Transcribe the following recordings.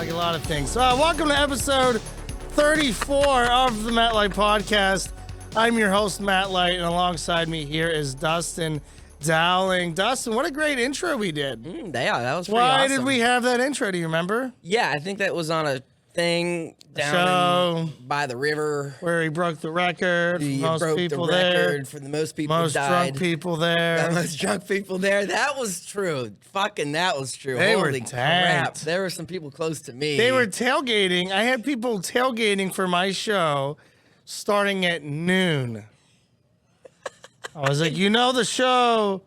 like a lot of things. Welcome to episode 34 of the Matt Light Podcast. I'm your host, Matt Light, and alongside me here is Dustin Dowling. Dustin, what a great intro we did. Yeah, that was pretty Why awesome. did we have that intro? Do you remember? Yeah, I think that was on a thing down by the river. Where he broke the record. He most broke people the there. record for the most people Most died. drunk people there. The most drunk people there. That was true. Fucking that was true. They Holy were crap. tanked. There were some people close to me. They were tailgating. I had people tailgating for my show starting at noon. I was like, the show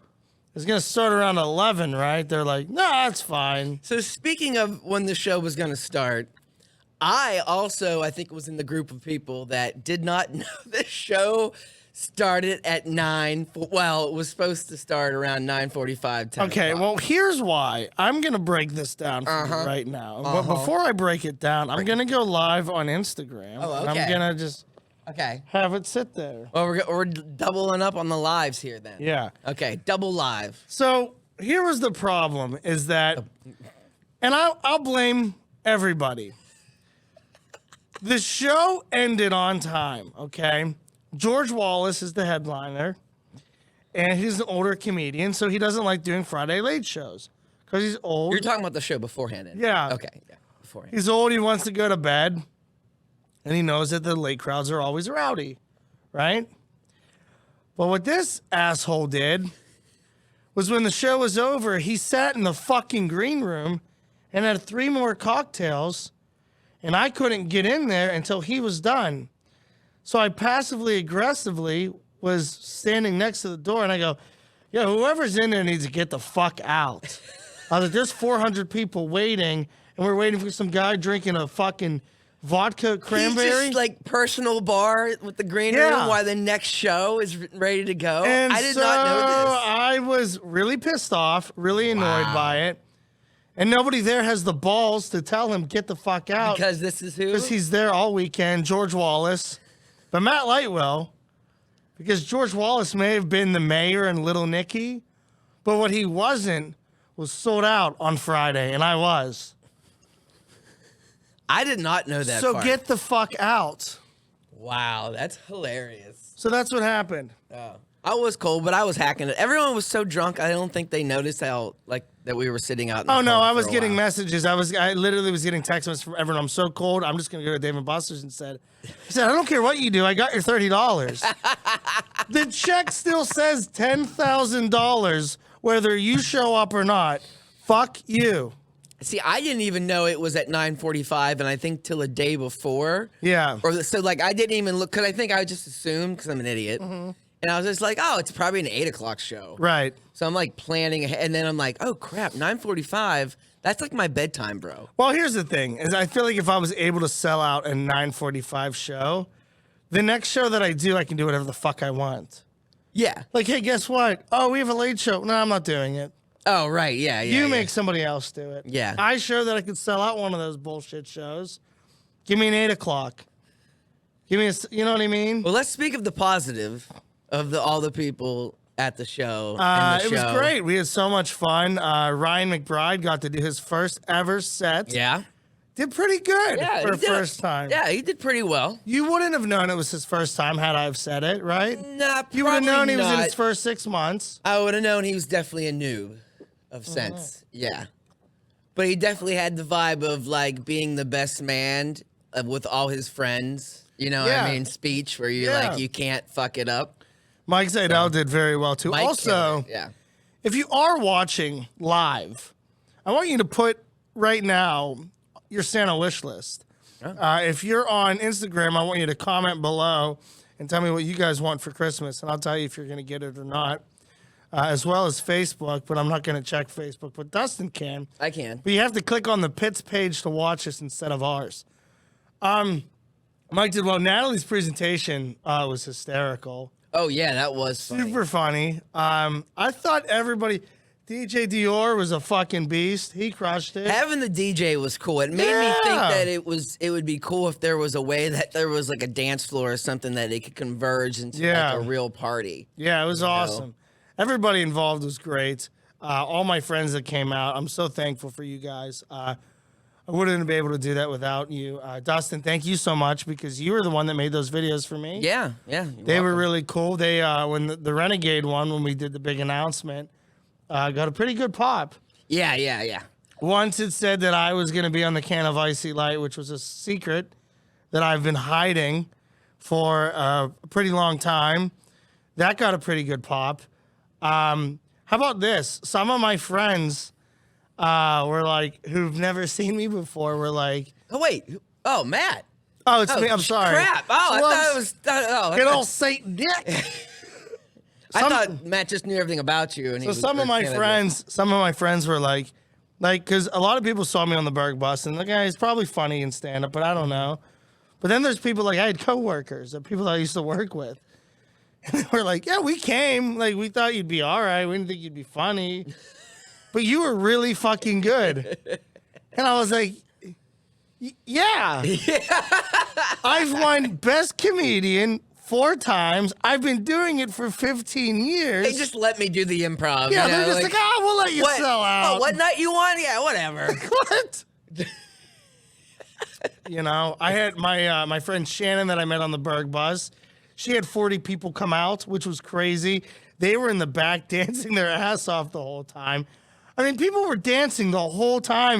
is going to start around 11, right? They're like, no, that's fine. So speaking of when the show was going to start, I think was in the group of people that did not know the show started at 9. Well, it was supposed to start around 9:45, 10 Okay, o'clock. well, here's why. I'm going to break this down for you right now. But before I break it down, I'm going to go live on Instagram. Oh, And okay. I'm going to just have it sit there. Well, we're doubling up on the lives here then. Yeah. Okay, double live. So here was the problem is that, and I'll blame everybody. The show ended on time, okay? George Wallace is the headliner, and he's an older comedian, so he doesn't like doing Friday late shows because he's old. You're talking about the show beforehand. Yeah. Okay, yeah, beforehand. He's old, he wants to go to bed, and he knows that the late crowds are always rowdy, right? But what this asshole did was when the show was over, he sat in the fucking green room and had 3 more cocktails, and I couldn't get in there until he was done. So I passively aggressively was standing next to the door, and I go, whoever's in there needs to get the fuck out. I was like, there's 400 people waiting, and we're waiting for some guy drinking a fucking vodka cranberry. He's just like personal bar with the green room while the next show is ready to go. And I did not know this. I was really pissed off, really annoyed by it. And nobody there has the balls to tell him, get the fuck out. Because this is who? Because he's there all weekend, George Wallace. But Matt Light will. Because George Wallace may have been the mayor in Little Nicky. But what he wasn't was sold out on Friday. And I was. I did not know that So part. get the fuck out. Wow, that's hilarious. So that's what happened. I was cold, but I was hacking it. Everyone was so drunk, I don't think they noticed how, that we were sitting out in the Oh, no, cold I for was a getting while. messages. I literally was getting text messages from everyone. I'm so cold. I'm just going to go to Dave & Buster's and said, I don't care what you do. I got your $30. The check still says $10,000 whether you show up or not. Fuck you. See, I didn't even know it was at 9:45, and I think till a day before. Yeah. I didn't even look, because I think I just assumed, because I'm an idiot. And I was just like, oh, it's probably an 8 o'clock show. Right. So I'm like planning ahead, and then I'm like, oh crap, 9:45. That's like my bedtime, bro. Well, here's the thing. Is I feel like if I was able to sell out a 9:45 show, the next show that I do, I can do whatever the fuck I want. Yeah. Like, hey, guess what? Oh, we have a late show. No, I'm not doing it. Oh right, yeah. You make somebody else do it. Yeah. I showed that I could sell out one of those bullshit shows. Give me an 8 o'clock. Give me you know what I mean? Well, let's speak of the positive of all the people at the show. It was great. We had so much fun. Ryan McBride got to do his first ever set. Yeah. Did pretty good for a first time. Yeah, he did pretty well. You wouldn't have known it was his first time had I have said it, right? Nah, You would have known probably he was in not. his first 6 months. I would have known he was definitely a noob of sense. Yeah. But he definitely had the vibe of like being the best man with all his friends. You know what I mean? Speech where you're like, you can't fuck it up. Mike Zaidel did very well too. Mike Also, killed it, yeah. if you are watching live, I want you to put right now your Santa wish list. If you're on Instagram, I want you to comment below and tell me what you guys want for Christmas, and I'll tell you if you're going to get it or not. As well as Facebook, but I'm not going to check Facebook, but Dustin can. I can. But you have to click on the Pitts page to watch this instead of ours. Mike did well. Natalie's presentation was hysterical. Oh, yeah, that was funny. Super funny. I thought everybody, DJ Dior was a fucking beast. He crushed it. Having the DJ was cool. It made me think that it would be cool if there was a way that there was like a dance floor or something that they could converge into like a real party. Yeah, it was awesome. Everybody involved was great. All my friends that came out, I'm so thankful for you guys. I wouldn't be able to do that without you. Dustin, thank you so much because you were the one that made those videos for me. Yeah. They were really cool. They when the Renegade one, when we did the big announcement, got a pretty good pop. Yeah. Once it said that I was going to be on the can of Icy Light, which was a secret that I've been hiding for a pretty long time. That got a pretty good pop. How about this? Some of my friends were like, who've never seen me before, were like, Oh, wait. Oh, Matt. oh, it's me. I'm sorry. Crap. Oh, I thought it was. Good old Saint Dick. I thought Matt just knew everything about you. And So some of my friends were like, because a lot of people saw me on the Burgh bus, and the guy is probably funny in stand-up, but I don't know. But then there's people like, I had coworkers, people that I used to work with. And they were like, yeah, we came. Like, we thought you'd be all right. We didn't think you'd be funny. But you were really fucking good. And I was like, yeah. I've won Best Comedian 4 times. I've been doing it for 15 years. They just let me do the improv. Yeah, you know? they're just like, we'll let you sell out. Oh, what night you want? Yeah, whatever. What? You know, I had my friend Shannon that I met on the Burgh bus. She had 40 people come out, which was crazy. They were in the back dancing their ass off the whole time. I mean, people were dancing the whole time.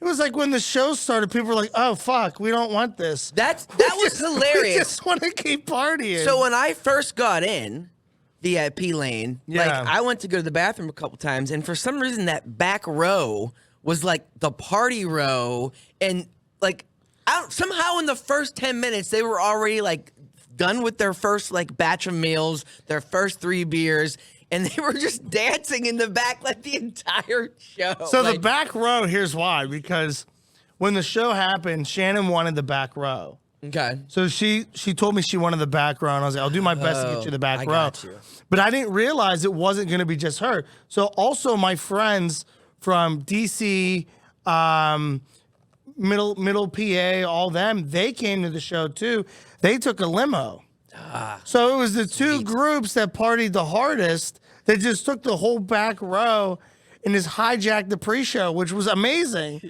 It was like when the show started, people were like, oh, fuck, we don't want this. That was hilarious. We just want to keep partying. So when I first got in VIP lane, like I went to go to the bathroom a couple times, and for some reason that back row was like the party row, and like somehow in the first 10 minutes they were already like done with their first like batch of meals, their first 3 beers, and they were just dancing in the back like the entire show. So the back row, here's why, because when the show happened, Shannon wanted the back row. Okay. So she told me she wanted the back row, and I was like, I'll do my best to get you the back row. Got you. But I didn't realize it wasn't going to be just her. So also my friends from DC, middle PA, all them, they came to the show too. They took a limo. So it was the 2 groups that partied the hardest that just took the whole back row and just hijacked the pre-show, which was amazing.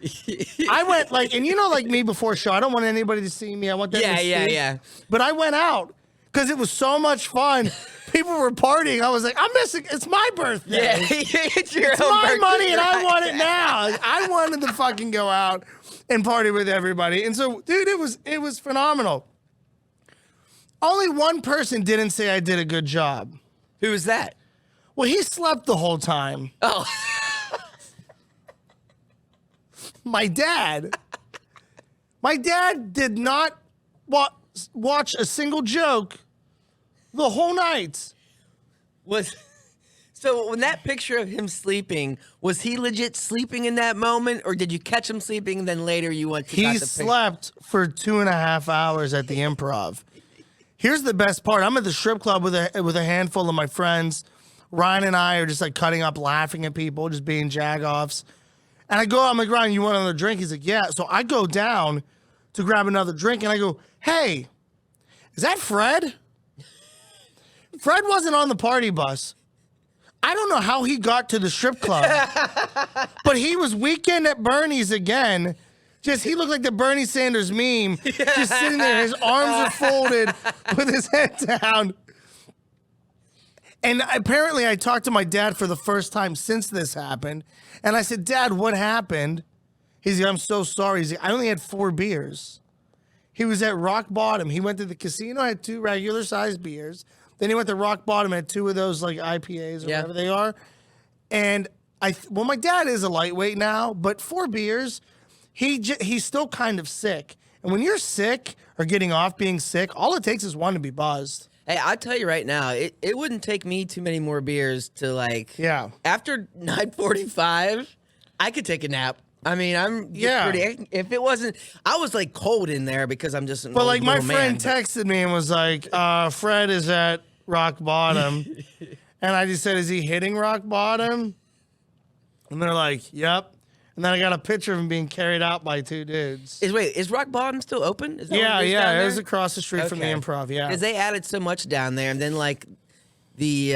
I went like, and you know, like me before show, I don't want anybody to see me. I want them to see. Yeah. But I went out because it was so much fun. People were partying. I was like, I'm missing. It's my birthday. Yeah, it's my birthday. money, and I want it now. Like, I wanted to fucking go out and party with everybody. And so, dude, it was phenomenal. Only one person didn't say I did a good job. Who was that? Well, he slept the whole time. Oh. My dad. My dad did not watch a single joke the whole night. So when that picture of him sleeping, was he legit sleeping in that moment, or did you catch him sleeping and then later you went to got the picture? Slept for 2.5 hours at the Improv. Here's the best part. I'm at the strip club with a handful of my friends. Ryan and I are just like cutting up, laughing at people, just being jagoffs. And I go, I'm like, Ryan, you want another drink? He's like, yeah. So I go down to grab another drink, and I go, hey, is that Fred? Fred wasn't on the party bus. I don't know how he got to the strip club, but he was Weekend at Bernie's again. He looked like the Bernie Sanders meme, just sitting there. His arms are folded with his head down. And apparently I talked to my dad for the first time since this happened. And I said, Dad, what happened? He's like, I'm so sorry. He's like, I only had 4 beers. He was at rock bottom. He went to the casino, had 2 regular sized beers. Then he went to rock bottom, had 2 of those like IPAs or whatever they are. And my dad is a lightweight now, but 4 beers, he's still kind of sick. And when you're sick or getting off being sick, all it takes is one to be buzzed. Hey, I'll tell you right now, it wouldn't take me too many more beers to like. Yeah. After 9:45, I could take a nap. I mean, pretty. If it wasn't, I was like cold in there because I'm just. But like my friend texted me and was like, "Fred is at rock bottom," and I just said, "Is he hitting rock bottom?" And they're like, "Yep." And then I got a picture of him being carried out by 2 dudes. Is Rock Bottom still open? Is that Yeah. It was there? across the street from the Improv. Yeah. Because they added so much down there, and then like the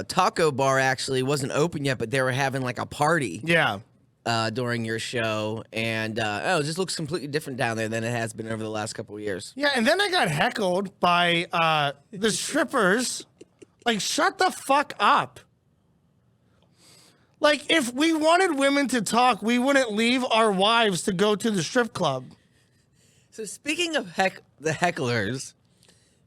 taco bar actually wasn't open yet, but they were having like a party. Yeah. during your show, and it just looks completely different down there than it has been over the last couple of years. Yeah, and then I got heckled by the strippers. Like, shut the fuck up. Like, if we wanted women to talk, we wouldn't leave our wives to go to the strip club. So speaking of the hecklers,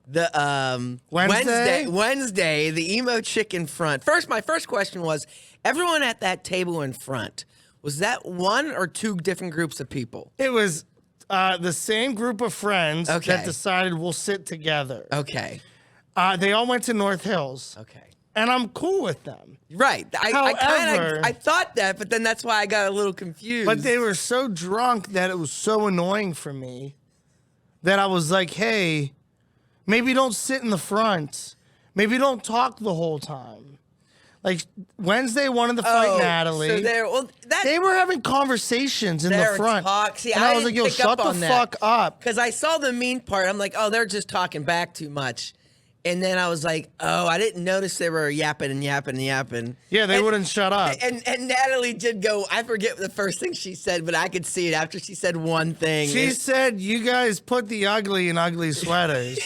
the Wednesday, the emo chick in front. My first question was, everyone at that table in front, was that one or two different groups of people? It was the same group of friends that decided we'll sit together. Okay. They all went to North Hills. Okay. And I'm cool with them. Right. I thought that, but then that's why I got a little confused. But they were so drunk that it was so annoying for me that I was like, hey, maybe don't sit in the front. Maybe don't talk the whole time. Like, Wednesday wanted to fight Natalie. So they were having conversations in the front. See, and I was like, yo, shut the fuck up. Because I saw the mean part. I'm like, oh, they're just talking back too much. And then I was like, oh, I didn't notice they were yapping and yapping and yapping. Yeah, they wouldn't shut up. And Natalie did go, I forget the first thing she said, but I could see it after she said one thing. She said, you guys put the ugly in ugly sweaters.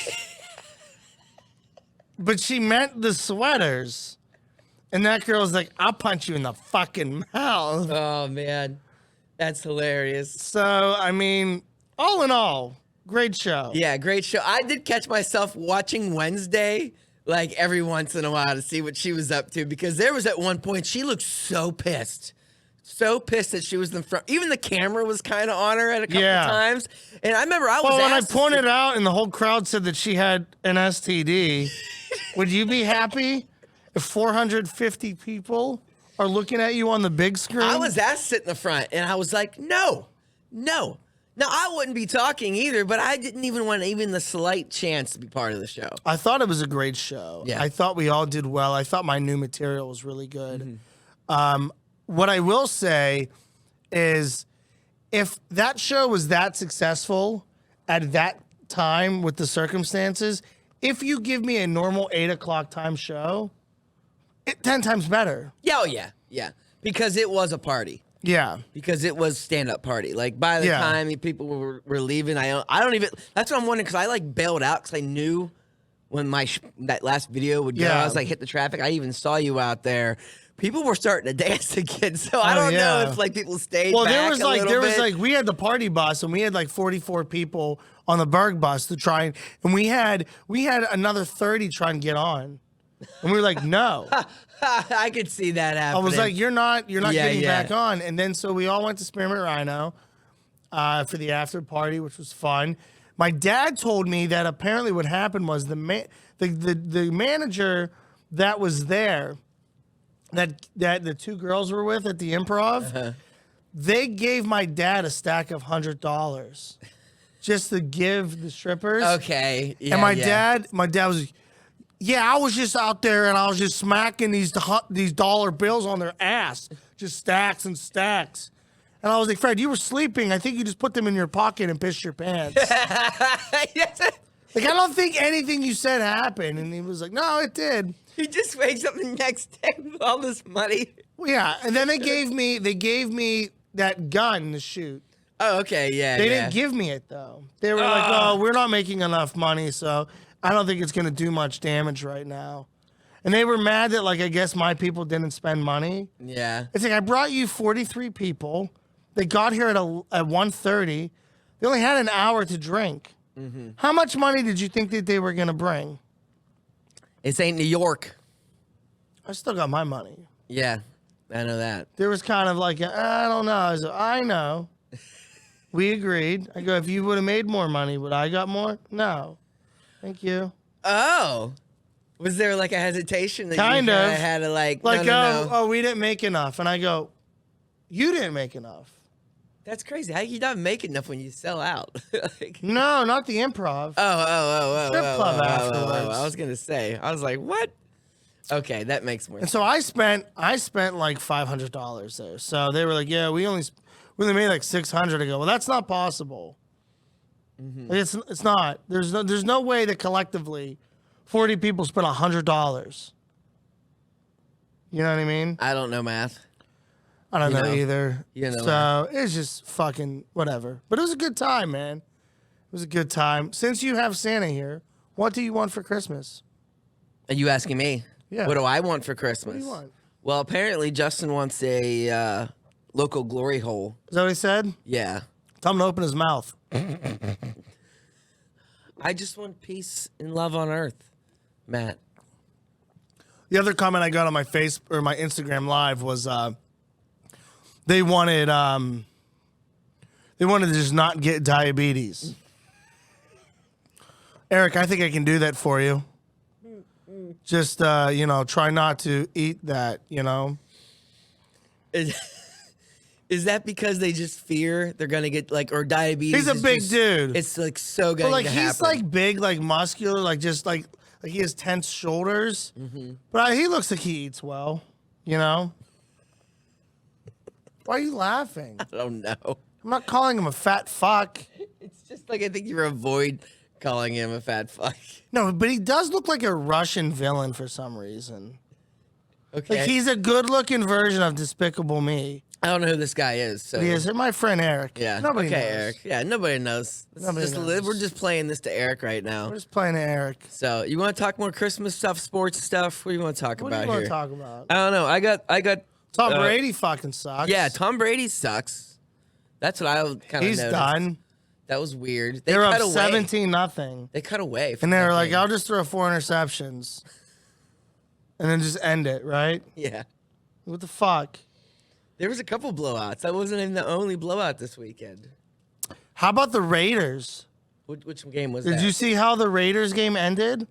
But she meant the sweaters. And that girl's like, I'll punch you in the fucking mouth. Oh, man. That's hilarious. So, I mean, all in all, great show. Yeah, great show. I did catch myself watching Wednesday like every once in a while to see what she was up to, because there was at one point she looked so pissed. So pissed that she was in front. Even the camera was kind of on her at a couple of times. And I remember I was when I pointed out and the whole crowd said that she had an STD, would you be happy if 450 people are looking at you on the big screen? I was asked to sit in the front, and I was like, no. Now, I wouldn't be talking either, but I didn't even want even the slight chance to be part of the show. I thought it was a great show. Yeah. I thought we all did well. I thought my new material was really good. What I will say is, if that show was that successful at that time with the circumstances, if you give me a normal 8 o'clock time show, 10 times better. Yeah, oh yeah, yeah. Because it was a party. Yeah. Because it was stand-up party. Like, by the time people were leaving, I don't even, that's what I'm wondering, because I like bailed out because I knew when that last video would go, I was like, hit the traffic. I even saw you out there. People were starting to dance again, so I don't know if like people stayed back there was a little bit. We had the party bus, and we had like 44 people on the Burgh bus to try, and we had another 30 trying to get on. And we were like, no. I could see that happening. I was like, you're not getting back on. And then so we all went to Spearmint Rhino for the after party, which was fun. My dad told me that apparently what happened was the manager that was there, that the two girls were with at the Improv, they gave my dad a stack of $100 just to give the strippers. Okay. Yeah, and my dad was like, yeah, I was just out there and I was just smacking these dollar bills on their ass, just stacks and stacks. And I was like, Fred, you were sleeping. I think you just put them in your pocket and pissed your pants. Like, I don't think anything you said happened. And he was like, no, it did. He just wakes up the next day with all this money. Well, yeah, and then they gave me that gun to shoot. Oh, okay, yeah. They didn't give me it though. They were like, oh, we're not making enough money, so I don't think it's gonna do much damage right now. And they were mad that, like, I guess my people didn't spend money. Yeah. It's like, I brought you 43 people. They got here at 1:30. They only had an hour to drink. Mm-hmm. How much money did you think that they were gonna bring? It's ain't New York. I still got my money. Yeah, I know that. There was kind of like, I don't know. I was like, I know. We agreed. I go, if you would have made more money, would I got more? No. Thank you. Oh. Was there like a hesitation that kind you of had to like no. Oh, we didn't make enough. And I go, you didn't make enough. That's crazy. How you not make enough when you sell out? Like, no, not the Improv. Oh. Strip club afterwards. I was going to say. I was like, what? Okay, that makes more sense. And so I spent like $500 there. So they were like, yeah, we only made like $600. I go, well, that's not possible. Mm-hmm. It's not. There's no way that collectively 40 people spent $100. You know what I mean? I don't know math. I don't You know know, either. you know, So it's just fucking whatever. But it was a good time, man. It was a good time. Since you have Santa here, what do you want for Christmas? Are you asking me? Yeah. What do I want for Christmas? What do you want? Well, apparently Justin wants a local glory hole. Is that what he said? Yeah. Tell him to open his mouth. I just want peace and love on earth, Matt. The other comment I got on my face or my Instagram live was they wanted to just not get diabetes. Eric, I think I can do that for you. Just try not to eat that, Is that because they just fear they're gonna get or diabetes? He's a is big just- dude. It's like so going But to he's happen. like big, like muscular, like just like he has tense shoulders. But he looks like he eats well, Why are you laughing? I don't know. I'm not calling him a fat fuck. It's just like I think you avoid calling him a fat fuck. No, but he does look like a Russian villain for some reason. Okay. Like he's a good-looking version of Despicable Me. I don't know who this guy is. So He is my friend Eric. yeah. Nobody knows. Eric. Yeah, nobody knows. Nobody knows. We're just playing this to Eric right now. We're just playing Eric. So you want to talk more Christmas stuff, sports stuff? What do you want to talk What do about you want here? to talk about? I don't know. I got Tom Brady fucking sucks. Yeah, Tom Brady sucks. That's what I kind of He's noticed. done. That was weird. They were cut up away. 17-0. They cut away. From And they were that like, game. I'll just throw 4 interceptions. And then just end it, right? Yeah. What the fuck? There was a couple blowouts. That wasn't even the only blowout this weekend. How about the Raiders? Which game was Did that? you see how the Raiders game ended?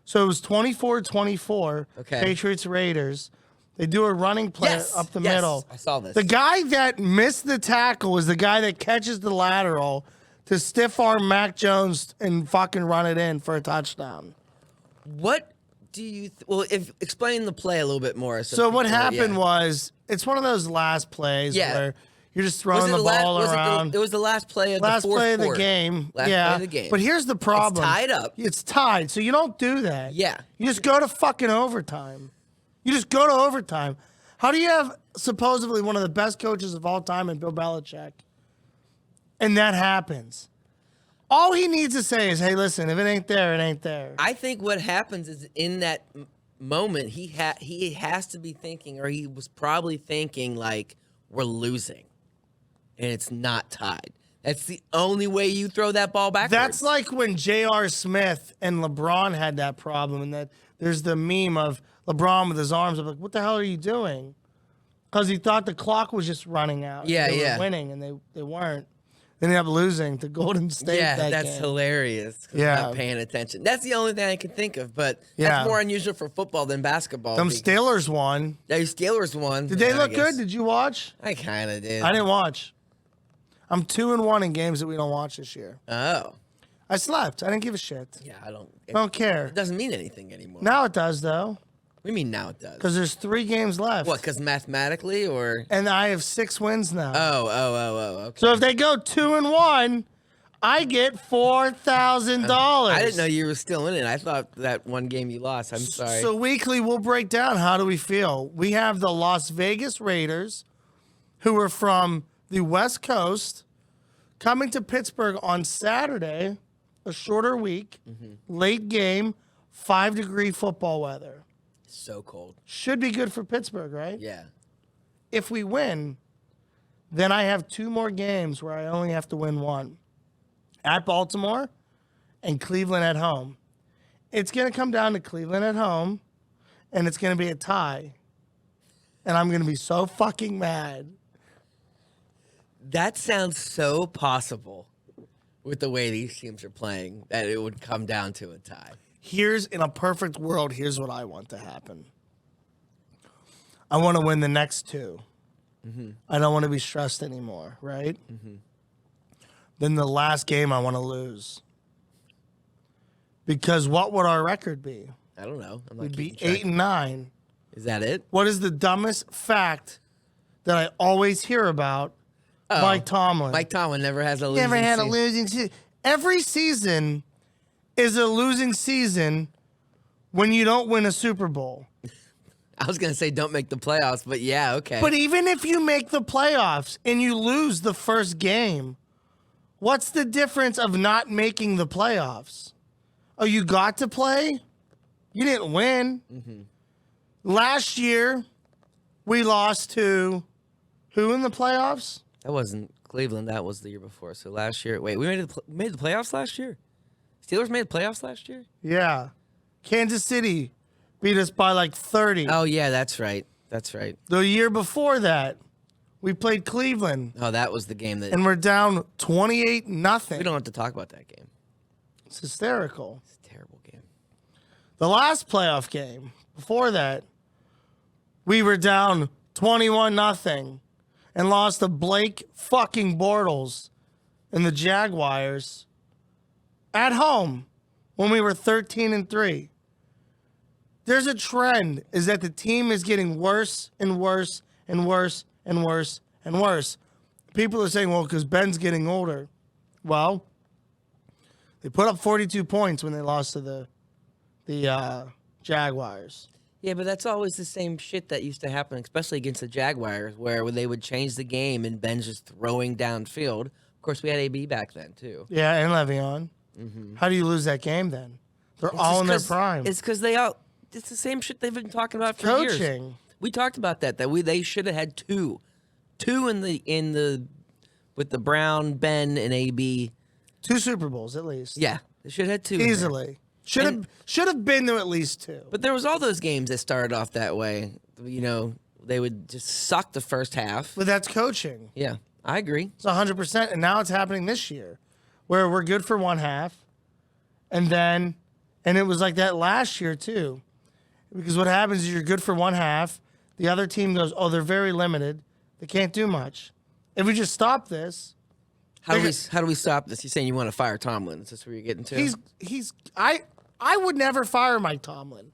So it was 24-24. Okay. Patriots Raiders. They do a running play Yes, up the yes, middle. I saw this. The guy that missed the tackle is the guy that catches the lateral to stiff arm Mac Jones and fucking run it in for a touchdown. What do you? Explain the play a little bit more. So what people- happened yeah. was it's one of those last plays Yeah. where you're just Was throwing it the ball around. It was the last play of Last the fourth play of the quarter. game. Last yeah. play of the game. But here's the problem. It's tied up. It's tied. So you don't do that. Yeah. You just go to fucking overtime. You just go to overtime. How do you have supposedly one of the best coaches of all time in Bill Belichick? And that happens. All he needs to say is, hey, listen, if it ain't there, it ain't there. I think what happens is in that moment he has to be thinking, or he was probably thinking like, we're losing, and it's not tied. That's the only way you throw that ball backwards. That's like when J.R. Smith and LeBron had that problem, and that there's the meme of LeBron with his arms up, like, what the hell are you doing? Because he thought the clock was just running out. Yeah, They yeah. were winning, and they weren't. They ended up losing to Golden State. yeah, that that's game. hilarious. 'Cause Yeah. I'm not paying attention. That's the only thing I can think of, but Yeah. that's more unusual for football than basketball. Them Steelers won. Those Steelers won. Did they Yeah, I look guess. good? Did you watch? I kind of did. I didn't watch. I'm 2-1 in games that we don't watch this year. Oh, I slept. I didn't give a shit. yeah. I don't. I don't care. It doesn't mean anything anymore. Now it does, though, What do you mean now it does? because there's 3 games left. What? Because mathematically, or And I have 6 wins now. oh. Okay. So if they go 2-1, I get $4,000. I didn't know you were still in it. I thought that one game you lost. I'm sorry. So weekly, we'll break down how do we feel. We have the Las Vegas Raiders, who are from the West Coast, coming to Pittsburgh on Saturday, a shorter week, late game, 5-degree football weather. So cold. Should be good for Pittsburgh, right? Yeah. If we win, then I have 2 more games where I only have to win 1. At Baltimore and Cleveland at home. It's going to come down to Cleveland at home, and it's going to be a tie. And I'm going to be so fucking mad. That sounds so possible with the way these teams are playing that it would come down to a tie. In a perfect world, here's what I want to happen. I want to win the next 2. I don't want to be stressed anymore, right? Then the last game I want to lose. Because what would our record be? I don't know. I'm not We'd be keeping track. 8-9. Is that it? What is the dumbest fact that I always hear about? Oh, Mike Tomlin. Mike Tomlin never has a losing Never had a season. losing season. Every season is a losing season when you don't win a Super Bowl. I was going to say don't make the playoffs, but yeah, okay. But even if you make the playoffs and you lose the first game, what's the difference of not making the playoffs? Oh, you got to play? You didn't win. Mm-hmm. Last year, we lost to who in the playoffs? That wasn't Cleveland. That was the year before. So last year, wait, we made the playoffs last year? Steelers made the playoffs last year? Yeah. Kansas City beat us by like 30. Oh, yeah, that's right. That's right. The year before that, we played Cleveland. Oh, that was the game that... And we're down 28-0. We don't have to talk about that game. It's hysterical. It's a terrible game. The last playoff game, before that, we were down 21-0 and lost to Blake fucking Bortles and the Jaguars at home when we were 13-3. There's a trend is that the team is getting worse and worse and worse and worse and worse. People are saying, well, because Ben's getting older. Well, they put up 42 points when they lost to the Jaguars. Yeah, but that's always the same shit that used to happen, especially against the Jaguars, where they would change the game and Ben's just throwing downfield. Of course, we had AB back then, too. Yeah, and Le'Veon. Mm-hmm. How do you lose that game then? They're all in their prime. It's because it's the same shit they've been talking about for Coaching. years. We talked about that they should have had two in the with the Brown, Ben, and AB. 2 Super Bowls at least. Yeah, they should have had 2 easily. Should have been to at least 2. But there was all those games that started off that way. You know, they would just suck the first half. But that's coaching. Yeah, I agree. It's 100%, and now it's happening this year, where we're good for one half, and it was like that last year too, because what happens is you're good for one half, the other team goes, oh, they're very limited, they can't do much. If we just stop this, how do we stop this? You're saying you want to fire Tomlin? Is this where you're getting to? I would never fire Mike Tomlin,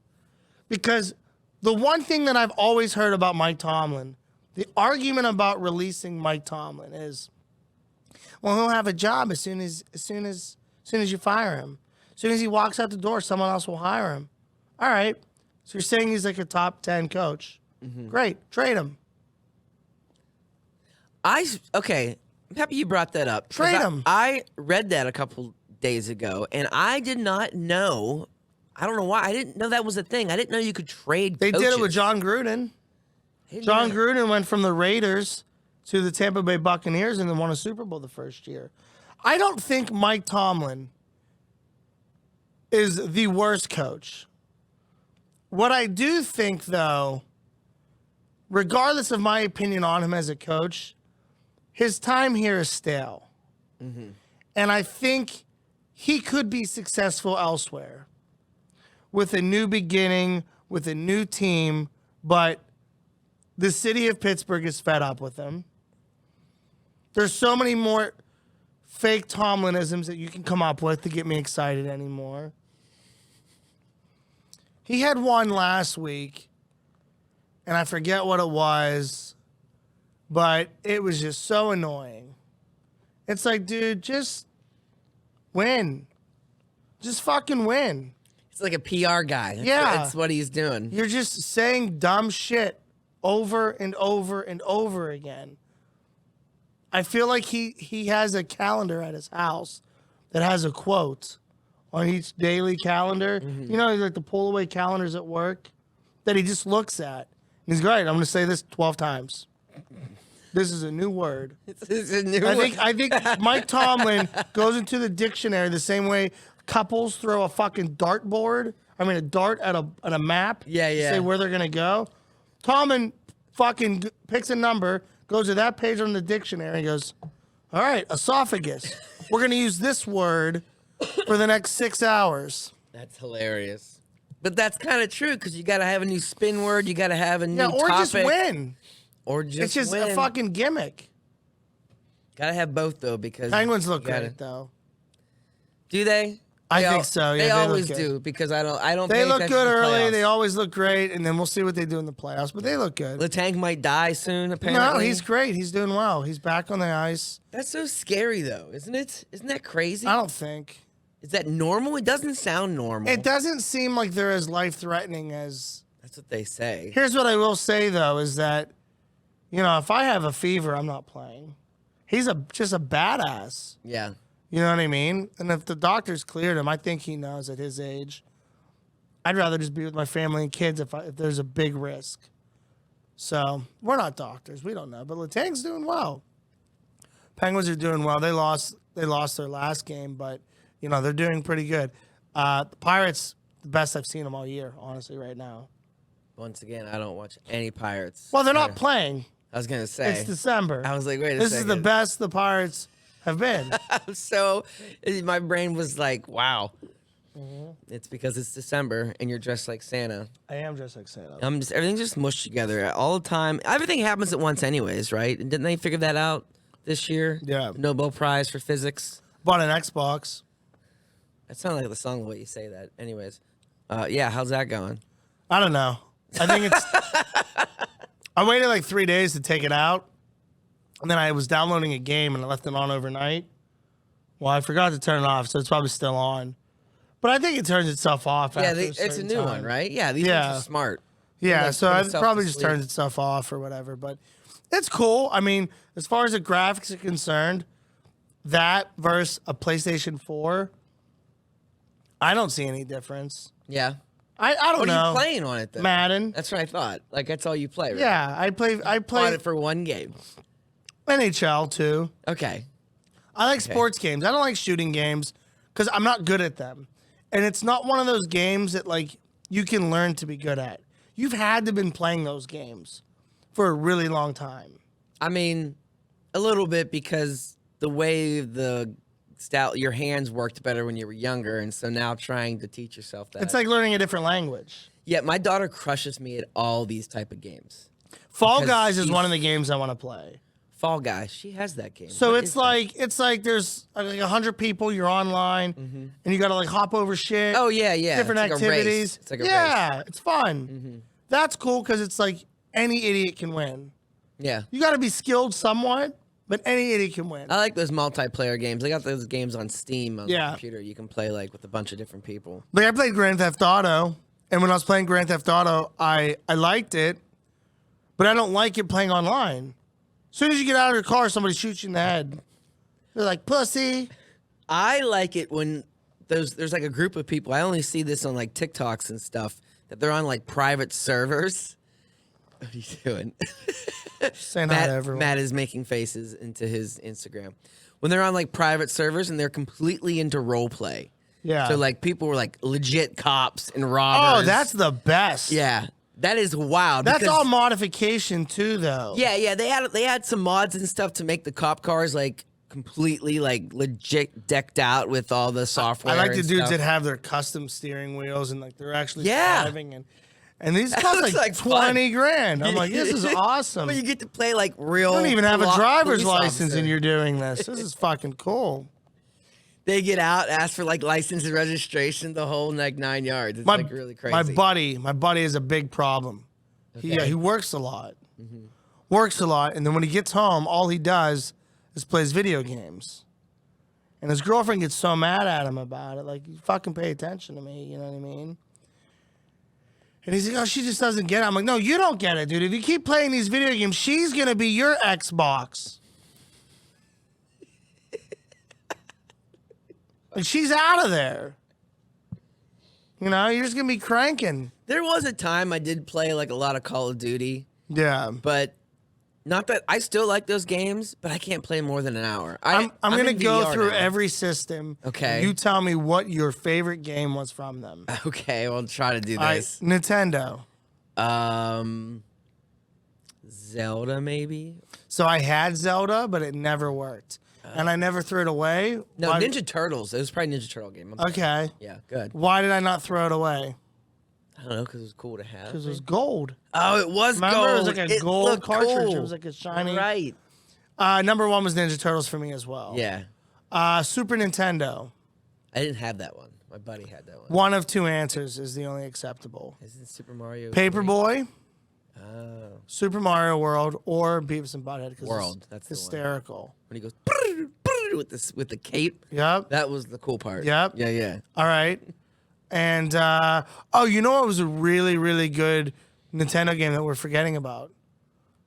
because the one thing that I've always heard about Mike Tomlin, the argument about releasing Mike Tomlin is, well, he'll have a job as soon as you fire him. As soon as he walks out the door, someone else will hire him. All right. So you're saying he's like a top 10 coach. Mm-hmm. Great. Trade him. Okay. I'm happy you brought that up. Trade him. I read that a couple days ago, and I did not know. I don't know why. I didn't know that was a thing. I didn't know you could trade They coaches. did it with John Gruden. John Gruden went from the Raiders to the Tampa Bay Buccaneers and then won a Super Bowl the first year. I don't think Mike Tomlin is the worst coach. What I do think, though, regardless of my opinion on him as a coach, his time here is stale. Mm-hmm. And I think he could be successful elsewhere with a new beginning, with a new team, but the city of Pittsburgh is fed up with him. There's so many more fake Tomlinisms that you can come up with to get me excited anymore. He had one last week, and I forget what it was, but it was just so annoying. It's like, dude, just win. Just fucking win. He's like a PR guy. That's what he's doing. You're just saying dumb shit over and over and over again. I feel like he has a calendar at his house that has a quote on each daily calendar. Mm-hmm. You know, like the pull away calendars at work that he just looks at. And he's great. I'm going to say this 12 times. This is a new word. It's a new word. I think Mike Tomlin goes into the dictionary the same way couples throw a fucking dartboard. I mean, a dart at a map. Yeah. To say where they're going to go. Tomlin fucking picks a number, goes to that page on the dictionary and goes, all right, esophagus. We're going to use this word for the next 6 hours. That's hilarious. But that's kind of true because you got to have a new spin word. You got to have a new topic. Or just win. It's just win. a fucking gimmick. Got to have both, though, because... Penguins look great, though. Do they? I think so. Yeah, they always do because I don't. They pay look attention good to early. playoffs. They always look great, and then we'll see what they do in the playoffs. But they look good. Letang might die soon. Apparently, no, he's great. He's doing well. He's back on the ice. That's so scary, though, isn't it? Isn't that crazy? I don't think. Is that normal? It doesn't sound normal. It doesn't seem like they're as life threatening as That's what they say. Here's what I will say though, is that, if I have a fever, I'm not playing. He's just a badass. Yeah. You know what I mean? And if the doctor's cleared him, I think he knows at his age. I'd rather just be with my family and kids if there's a big risk. So we're not doctors. We don't know. But Letang's doing well. Penguins are doing well. They lost their last game, but they're doing pretty good. The Pirates, the best I've seen them all year, honestly, right now. Once again, I don't watch any Pirates. Well, they're not playing. I was gonna say It's December. I was like, wait a This second. is the best the Pirates have been. So my brain was like, wow. It's because it's December and you're dressed like Santa. I am dressed like Santa. Everything's just mushed together all the time. Everything happens at once, anyways, right? And didn't they figure that out this year? Yeah. The Nobel Prize for Physics. Bought an Xbox. That sounds like the song the way you say that. Anyways, yeah, how's that going? I don't know. I think it's. I waited like 3 days to take it out, and then I was downloading a game and I left it on overnight. Well, I forgot to turn it off, so it's probably still on. But I think it turns itself off. Yeah, after it's a certain new time. one, right? Yeah, these ones are smart. Yeah, Like, so put it itself probably to just sleep. turns itself off or whatever. But it's cool. I mean, as far as the graphics are concerned, that versus a PlayStation 4, I don't see any difference. Yeah. I don't What know. are you playing on it then? Madden. That's what I thought. Like that's all you play, right? Yeah, I play Bought it for one game. NHL too. Okay. I like sports games. I don't like shooting games because I'm not good at them. And it's not one of those games that like you can learn to be good at. You've had to been playing those games for a really long time. I mean, a little bit because the way your hands worked better when you were younger, and so now trying to teach yourself that. It's like learning a different language. Yeah, my daughter crushes me at all these type of games. Fall Because Guys is she's- one of the games I want to play. Fall Guys, she has that game. So What it's is that? like there's like 100 people, you're online, and you got to like hop over shit. Oh yeah, yeah. Different It's like a race. activities. It's like a yeah, race. it's fun. That's cool because it's like any idiot can win. Yeah. You got to be skilled somewhat, but any idiot can win. I like those multiplayer games. They got those games on Steam on the Yeah. computer. You can play like with a bunch of different people. Like I played Grand Theft Auto, and when I was playing Grand Theft Auto, I liked it, but I don't like it playing online. As soon as you get out of your car, somebody shoots you in the head. They're like, pussy. I like it when there's like a group of people. I only see this on like TikToks and stuff that they're on like private servers. What are you doing? Saying hi to everyone. Matt is making faces into his Instagram. When they're on like private servers and they're completely into role play. Yeah. So like people were like legit cops and robbers. Oh, that's the best. yeah. That is wild. That's because- all modification too, though. Yeah, yeah. They had some mods and stuff to make the cop cars like completely like legit decked out with all the software. I like the and dudes stuff. that have their custom steering wheels and like they're actually Yeah. driving and these cost looks like like fun. 20 grand. I'm like, this is awesome. But you You get to play like real. don't even have a driver's police license officer. and you're doing this. This is fucking cool. They get out, ask for like license and registration, the whole like 9 yards. It's like really crazy. My buddy has a big problem. He works a lot. Mm-hmm. Works a lot, and then when he gets home, all he does is plays video games. And his girlfriend gets so mad at him about it. Like, you fucking pay attention to me, you know what I mean? And he's like, oh, she just doesn't get it. I'm like, no, you don't get it, dude. If you keep playing these video games, she's going to be your Xbox. Like, she's out of there. You know, you're just going to be cranking. There was a time I did play like a lot of Call of Duty, Yeah. but not that I still like those games, but I can't play more than an hour. I'm going to in go VR through now. every system. Okay. You tell me what your favorite game was from them. Okay, we'll try to do All right, this. Nintendo. Zelda maybe. So I had Zelda, but it never worked. And I never threw it away. No, Why- Ninja Turtles. It was probably Ninja Turtle game. I'm sorry. Okay. Yeah, good. Why did I not throw it away? I don't know because it was cool to have. Because it was gold. Oh, it was Remember? gold. It was like a gold looked cartridge. cool. It was like a shiny. Right. Number one was Ninja Turtles for me as well. Yeah. Super Nintendo. I didn't have that one. My buddy had that one. One of two answers is the only acceptable. Is it Super Mario? Paperboy, Oh. Super Mario World, or Beavis and Butthead. 'Cause World, it's that's the one. hysterical. When he goes with the cape. Yep. That was the cool part. Yep. Yeah, yeah. All right. And you know what was a really, really good Nintendo game that we're forgetting about?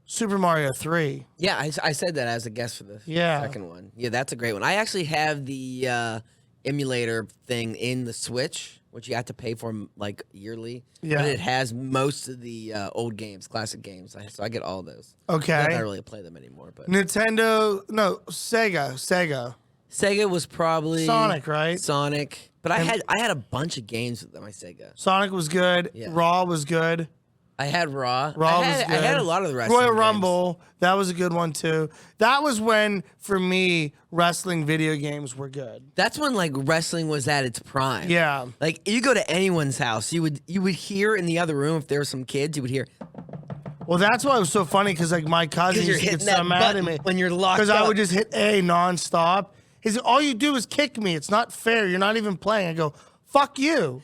Super Mario 3. Yeah, I said that as a guest for the second one. Yeah, that's a great one. I actually have the emulator thing in the Switch, which you have to pay for like yearly. Yeah. But it has most of the old games, classic games. So I get all those. Okay. I don't really play them anymore. But Sega. Sega was probably Sonic, right? Sonic. But I had a bunch of games with my Sega. Sonic was good. Yeah. Raw was good. I had Raw. Raw was good. I had a lot of the wrestling Royal games. Rumble, that was a good one too. That was when, for me, wrestling video games were good. That's when like wrestling was at its prime. Yeah. Like you go to anyone's house, you would hear in the other room if there were some kids, you would hear. Well, that's why it was so funny because like my cousin You're used to get hitting that so mad at button me when you're locked because I up. would just hit A nonstop. He said, "All you do is kick me. It's not fair. You're not even playing." I go, "Fuck you.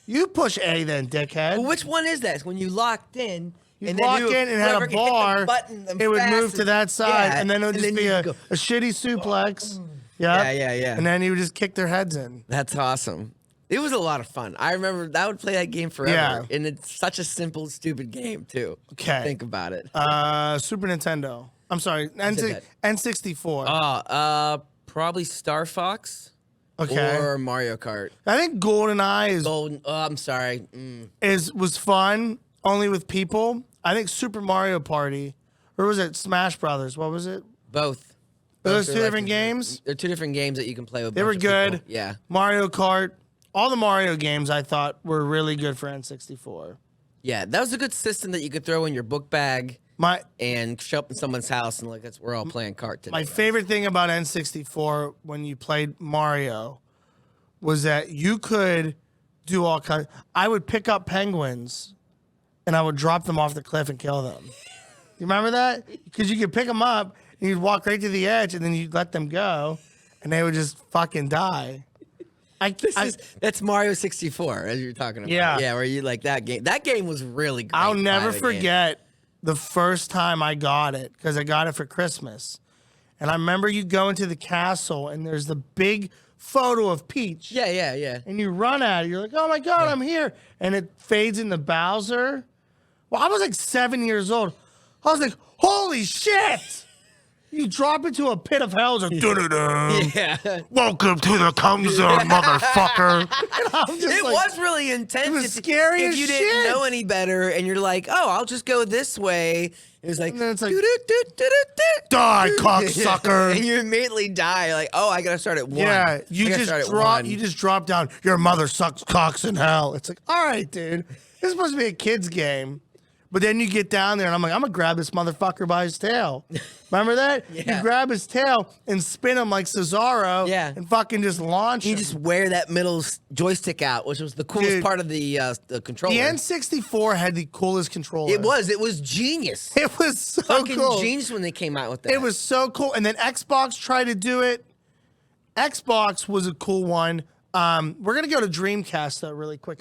You push A then, dickhead." Well, which one is that? It's when you locked in. You and walk then in and had whoever a could hit the bar, button the it would move fastest- to that side, Yeah, and then it would just be you a go, shitty suplex. Yeah. And then you would just kick their heads in. That's awesome. It was a lot of fun. I remember I would play that game forever. Yeah. And it's such a simple, stupid game, too. Okay. Think about it. Super Nintendo. I'm sorry, said N64. Probably Star Fox Okay. or Mario Kart. I think GoldenEye Golden. Oh, I'm sorry. was fun only with people. I think Super Mario Party, or was it Smash Brothers? What was it? Both. Those Both two are different games? They're two different games that you can play with. They were good. Yeah. Mario Kart. All the Mario games I thought were really good for N64. Yeah, that was a good system that you could throw in your book bag My and show up in someone's house and like we're all playing kart today. My favorite thing about N64 when you played Mario was that you could do all kinds. I would pick up penguins and I would drop them off the cliff and kill them. You remember that? Because you could pick them up and you'd walk right to the edge and then you'd let them go and they would just fucking die. That's Mario 64, as you're talking about. Yeah. Yeah, where you like that game. That game was really great. I'll never by the game. forget the first time I got it because I got it for Christmas. And I remember you go into the castle and there's the big photo of Peach. Yeah. And you run at it. You're like, oh my God, I'm here. And it fades into Bowser. Well, I was like 7 years old. I was like, holy shit. You drop into a pit of hell. It's like, dun-dun-dun. Yeah. Welcome to the cum zone, motherfucker. And I'm just It like, was really intense. it was if- scary if as you shit. didn't know any better, and you're like, "Oh, I'll just go this way." It was like, And then it's like, "Doo-doo-doo-doo-doo-doo." die, cocksucker. and you immediately die. Like, oh, I gotta start at 1. Yeah, you I gotta start just at drop. 1. You just drop down. Your mother sucks cocks in hell. It's like, all right, dude. This is supposed to be a kid's game, but then you get down there, and I'm like, I'm gonna grab this motherfucker by his tail. Remember that? Yeah. You grab his tail and spin him like Cesaro. Yeah. And fucking just launch You him. just wear that middle joystick out, which was the coolest Dude, part of the controller. the N64 had the coolest controller. It was genius. It was so Fucking cool. genius when they came out with that. It was so cool. And then Xbox tried to do it. Xbox was a cool one. We're gonna go to Dreamcast though, really quick.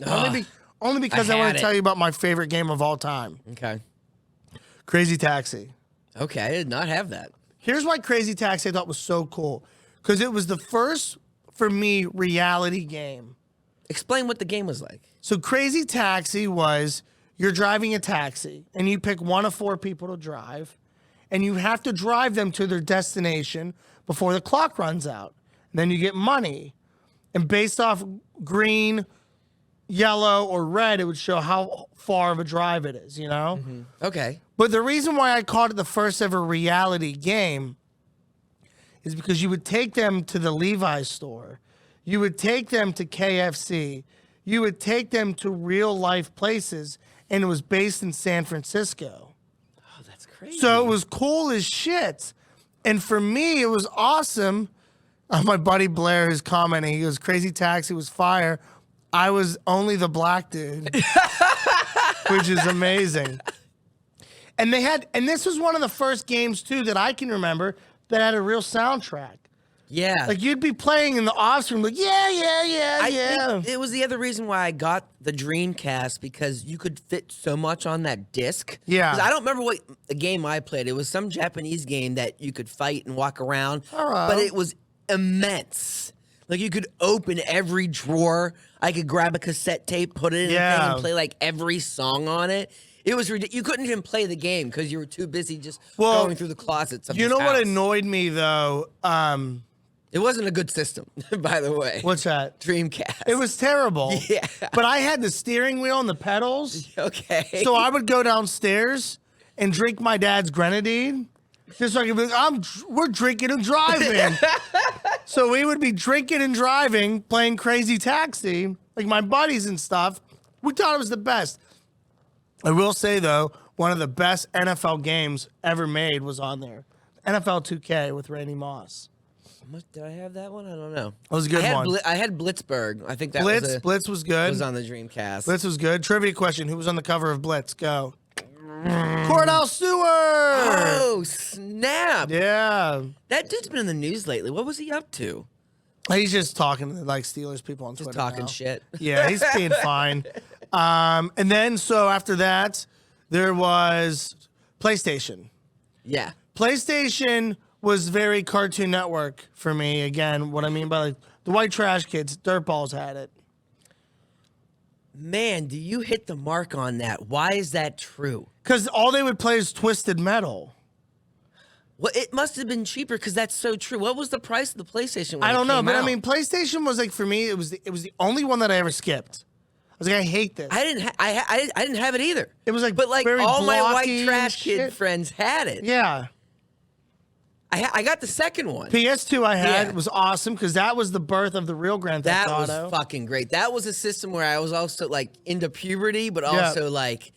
Only because I want had to it. tell you about my favorite game of all time, Okay. Crazy Taxi. Okay, I did not have that. Here's why Crazy Taxi I thought was so cool. Because it was the first, for me, reality game. Explain what the game was like. So Crazy Taxi was you're driving a taxi and you pick one of 4 people to drive and you have to drive them to their destination before the clock runs out. And then you get money. And based off green, yellow, or red, it would show how far of a drive it is, you know? Okay. But the reason why I called it the first ever reality game is because you would take them to the Levi's store. You would take them to KFC. You would take them to real life places, and it was based in San Francisco. Oh, that's crazy. So it was cool as shit. And for me, it was awesome. My buddy Blair is commenting. He goes, Crazy Taxi was fire. I was only the black dude, which is amazing. And this was one of the first games too that I can remember that had a real soundtrack. Yeah. Like you'd be playing in the off room, like I yeah. think it was the other reason why I got the Dreamcast, because you could fit so much on that disc. Yeah. 'Cause I don't remember what the game I played. It was some Japanese game that you could fight and walk around, All right. but it was immense. Like you could open every drawer. I could grab a cassette tape, put it in a thing, and play like every song on it. It was ridiculous. You couldn't even play the game because you were too busy just going through the closets of You this know what house. annoyed me though? It wasn't a good system, by the way. What's that? Dreamcast. It was terrible. Yeah. But I had the steering wheel and the pedals. Okay. So I would go downstairs and drink my dad's grenadine. Just so I could be like, we're drinking and driving. So we would be drinking and driving, playing Crazy Taxi, like my buddies and stuff. We thought it was the best. I will say, though, one of the best NFL games ever made was on there. NFL 2K with Randy Moss. Did I have that one? I don't know. That was a good one. I had Blitzburgh. I think that Blitz was good. was on the Dreamcast. Blitz was good. Trivia question. Who was on the cover of Blitz? Go. Cordell Stewart. Oh, snap. Yeah. That dude's been in the news lately. What was he up to? He's just talking to like Steelers people on Twitter. Just talking now. shit. Yeah, he's being fine. And then so after that, there was PlayStation. Yeah. PlayStation was very Cartoon Network for me. Again, what I mean by like the white trash kids, Dirtballs had it. Man, do you hit the mark on that? Why is that true? Because all they would play is Twisted Metal. Well, it must have been cheaper because that's so true. What was the price of the PlayStation when I don't it know, came but out? I mean, PlayStation was like for me, it was the only one that I ever skipped. I was like, I hate this. I didn't have it either. It was like but like very all my blocky white trash and kid shit. friends had it. Yeah. I got the second one. PS2 I had Yeah. was awesome because that was the birth of the real Grand Theft That was Auto. fucking great. That was a system where I was also like into puberty, but also like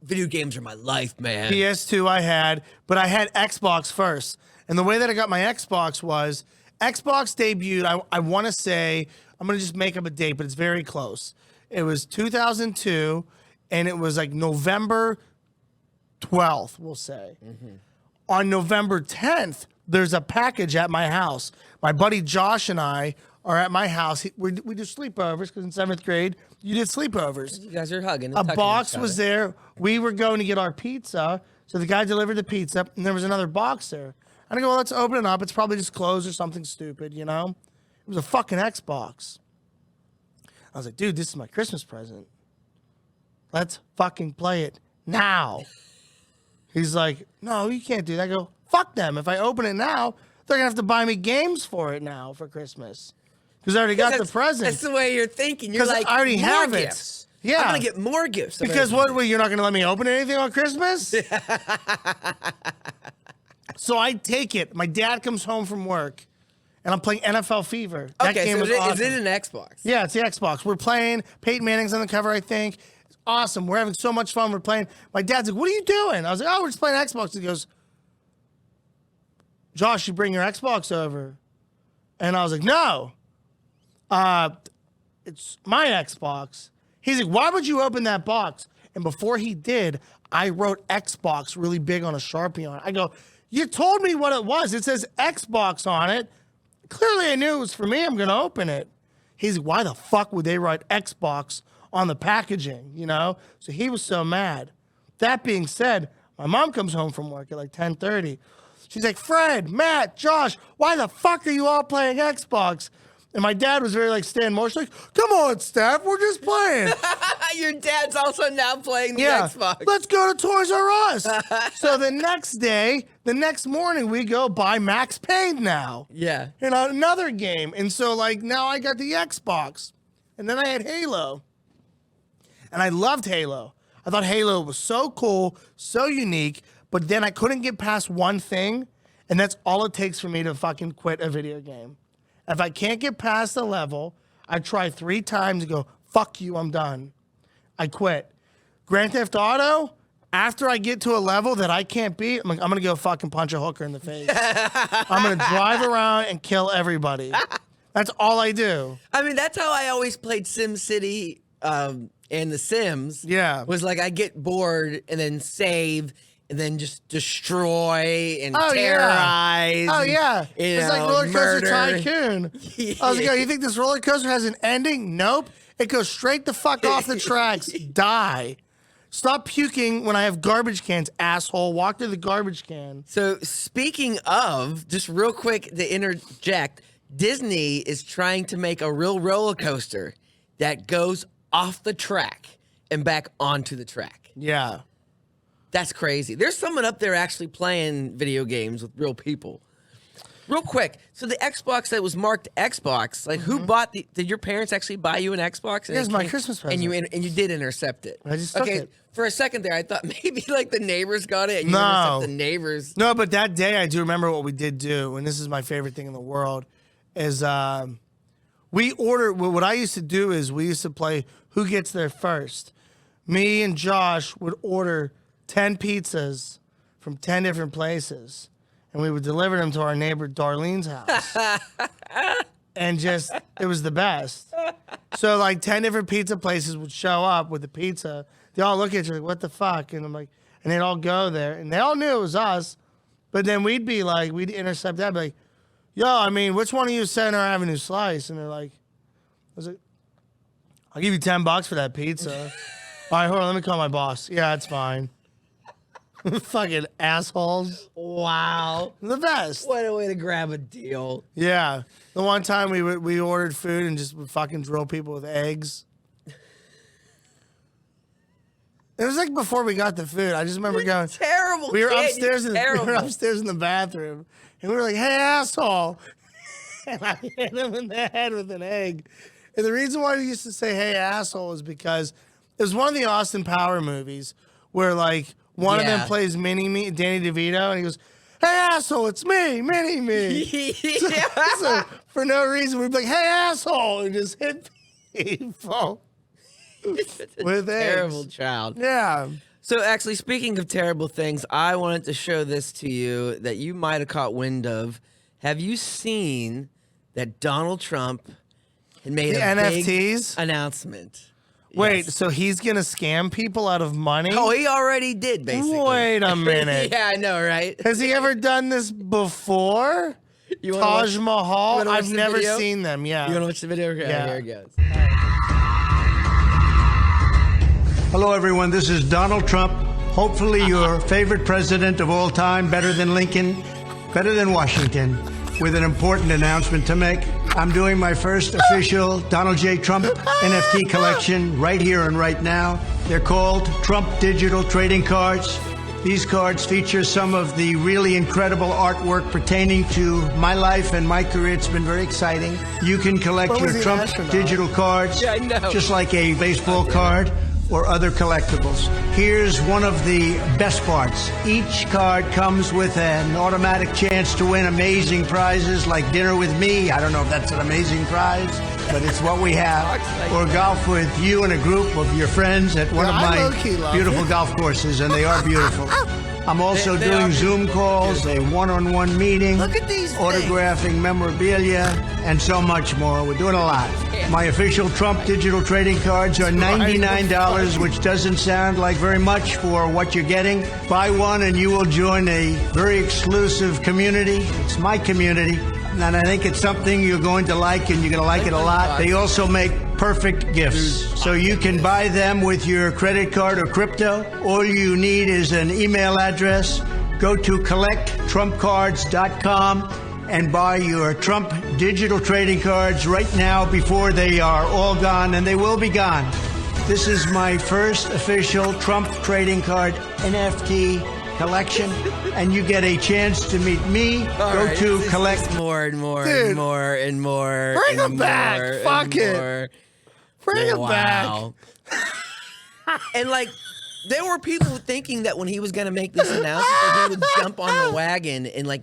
video games are my life, man. PS2 I had, but I had Xbox first. And the way that I got my Xbox was Xbox debuted, I want to say, I'm going to just make up a date, but it's very close. It was 2002, and it was like November 12th, we'll say. On November 10th, there's a package at my house. My buddy Josh and I are at my house. We do sleepovers because in 7th grade, you did sleepovers. You guys are hugging. And A tucking box each was other. there. We were going to get our pizza. So the guy delivered the pizza, and there was another box there. And I go, well, let's open it up. It's probably just closed or something stupid, you know? It was a fucking Xbox. I was like, dude, this is my Christmas present. Let's fucking play it now. He's like, no, you can't do that. I go, fuck them. If I open it now, they're going to have to buy me games for it now for Christmas. Because I already got the present. That's the way you're thinking. You're 'Cause like, I already more have it. gifts. Yeah. I'm going to get more gifts. Because what, you're not going to let me open anything on Christmas? So I take it. My dad comes home from work, and I'm playing NFL Fever. That Okay, game so was is awesome. it an Xbox? Yeah, it's the Xbox. We're playing. Peyton Manning's on the cover, I think. It's awesome. We're having so much fun. We're playing. My dad's like, what are you doing? I was like, oh, we're just playing Xbox. He goes, Josh, you bring your Xbox over. And I was like, no. It's my Xbox. He's like, why would you open that box? And before he did, I wrote Xbox really big on a Sharpie on it. I go, you told me what it was. It says Xbox on it. Clearly I knew it was for me. I'm going to open it. He's like, why the fuck would they write Xbox on the packaging, you know? So he was so mad. That being said, my mom comes home from work at like 10:30. She's like, Fred, Matt, Josh, why the fuck are you all playing Xbox? And my dad was very like Stan Morse, like, come on, Steph, we're just playing. Your dad's also now playing the Xbox. Let's go to Toys R Us. So the next morning, we go buy Max Payne now. Yeah. You know, another game. And so, like, now I got the Xbox. And then I had Halo. And I loved Halo. I thought Halo was so cool, so unique, but then I couldn't get past one thing, and that's all it takes for me to fucking quit a video game. If I can't get past the level, I try 3 times and go, fuck you, I'm done. I quit. Grand Theft Auto, after I get to a level that I can't beat, I'm going to go fucking punch a hooker in the face. I'm going to drive around and kill everybody. That's all I do. I mean, that's how I always played SimCity and The Sims. Yeah. Was like I get bored and then save and then just destroy and terrorize. Oh, and, yeah. It's like Roller Coaster murder. Tycoon. I was like, oh, you think this roller coaster has an ending? Nope. It goes straight the fuck off the tracks. Die. Stop puking when I have garbage cans, asshole. Walk to the garbage can. So speaking of, just real quick to interject, Disney is trying to make a real roller coaster that goes off the track and back onto the track. Yeah. That's crazy. There's someone up there actually playing video games with real people. Real quick, so the Xbox that was marked Xbox, like who bought did your parents actually buy you an Xbox? It was my Christmas present. And you did intercept it. I just took it. For a second there, I thought maybe like the neighbors got it and you intercepted the neighbors. No, but that day I do remember what we did do, and this is my favorite thing in the world, is we ordered, what I used to do is we used to play who gets there first. Me and Josh would order 10 pizzas from 10 different places, and we would deliver them to our neighbor Darlene's house. And just, it was the best. So like 10 different pizza places would show up with the pizza. They all look at you like, what the fuck? And I'm like, and they'd all go there. And they all knew it was us. But then we'd be like, we'd intercept that, be like, yo, I mean, which one of you is Center Avenue Slice? And they're like, I was like, I'll give you $10 for that pizza. All right, hold on, let me call my boss. Yeah, it's fine. Fucking assholes. Wow. The best. What a way to grab a deal. Yeah. The one time we ordered food and just would fucking drill people with eggs. It was like before we got the food. I just remember going. Terrible. We were kid. upstairs in Terrible. we were upstairs in the bathroom, and we were like, "Hey, asshole!" And I hit him in the head with an egg. And the reason why we used to say "Hey, asshole" is because it was one of the Austin Power movies where like one of them plays Mini-Me, Danny DeVito, and he goes, "Hey, asshole, it's me, Mini-Me." So for no reason, we'd be like, "Hey, asshole," and just hit people. With terrible eggs. child. Yeah. So actually, speaking of terrible things, I wanted to show this to you that you might have caught wind of. Have you seen that Donald Trump had made The a NFTs? big announcement? Wait, Yes. so he's going to scam people out of money? Oh, he already did, basically. Wait a minute. Yeah, I know, right? Has he ever done this before? You wanna Taj watch- Mahal? you wanna watch I've the never video? seen them, yeah. You want to watch the video? Okay, Yeah. here it goes. Hello, everyone. This is Donald Trump. Hopefully, your favorite president of all time, better than Lincoln, better than Washington, with an important announcement to make. I'm doing my first official Donald J. Trump NFT collection right here and right now. They're called Trump Digital Trading Cards. These cards feature some of the really incredible artwork pertaining to my life and my career. It's been very exciting. You can collect What was your he Trump astronaut? digital cards, Yeah, I know. just like a baseball card or other collectibles. Here's one of the best parts. Each card comes with an automatic chance to win amazing prizes like dinner with me. I don't know if that's an amazing prize, but it's what we have. Or golf with you and a group of your friends at one Yeah, of I my low-key love beautiful it. golf courses, and they are beautiful. I'm also They are doing Zoom calls, a one-on-one meeting, Look at these autographing memorabilia, and so much more. We're doing a lot. My official Trump digital trading cards are $99, which doesn't sound like very much for what you're getting. Buy one and you will join a very exclusive community. It's my community, and I think it's something you're going to like, and you're going to like it a lot. They also make perfect gifts. So you can buy them with your credit card or crypto. All you need is an email address. Go to collecttrumpcards.com and buy your Trump digital trading cards right now before they are all gone, and they will be gone. This is my first official Trump trading card NFT collection, and you get a chance to meet me. Go to collect. More and more Dude. and more and more. Bring and him back. more and Fuck it. more. Bring it back. Wow. And like, there were people thinking that when he was going to make this announcement, that he would jump on the wagon and like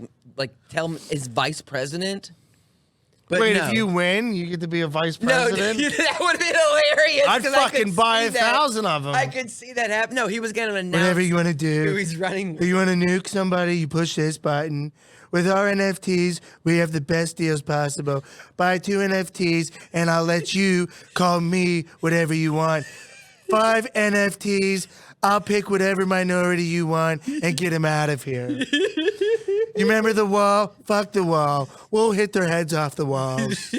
tell him his vice president. But Wait, no. if you win, you get to be a vice No, president? that would have been hilarious. I'd 'cause I could fucking buy see that. 1,000 of them. I could see that happen. No, he was going to announce Whatever you want to do. who he's running. If you want to nuke somebody, you push this button. With our NFTs, we have the best deals possible. Buy 2 NFTs, and I'll let you call me whatever you want. 5 NFTs, I'll pick whatever minority you want and get them out of here. You remember the wall? Fuck the wall. We'll hit their heads off the walls.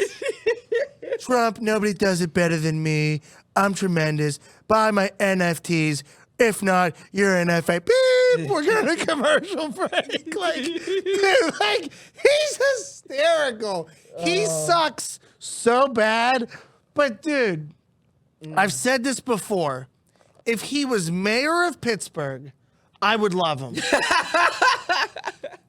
Trump, nobody does it better than me. I'm tremendous. Buy my NFTs. If not, you're an FA. Beep, we're going to commercial break. Like, dude, like, he's hysterical. hysterical. He sucks so bad. But, dude, I've said this before. If he was mayor of Pittsburgh, I would love him.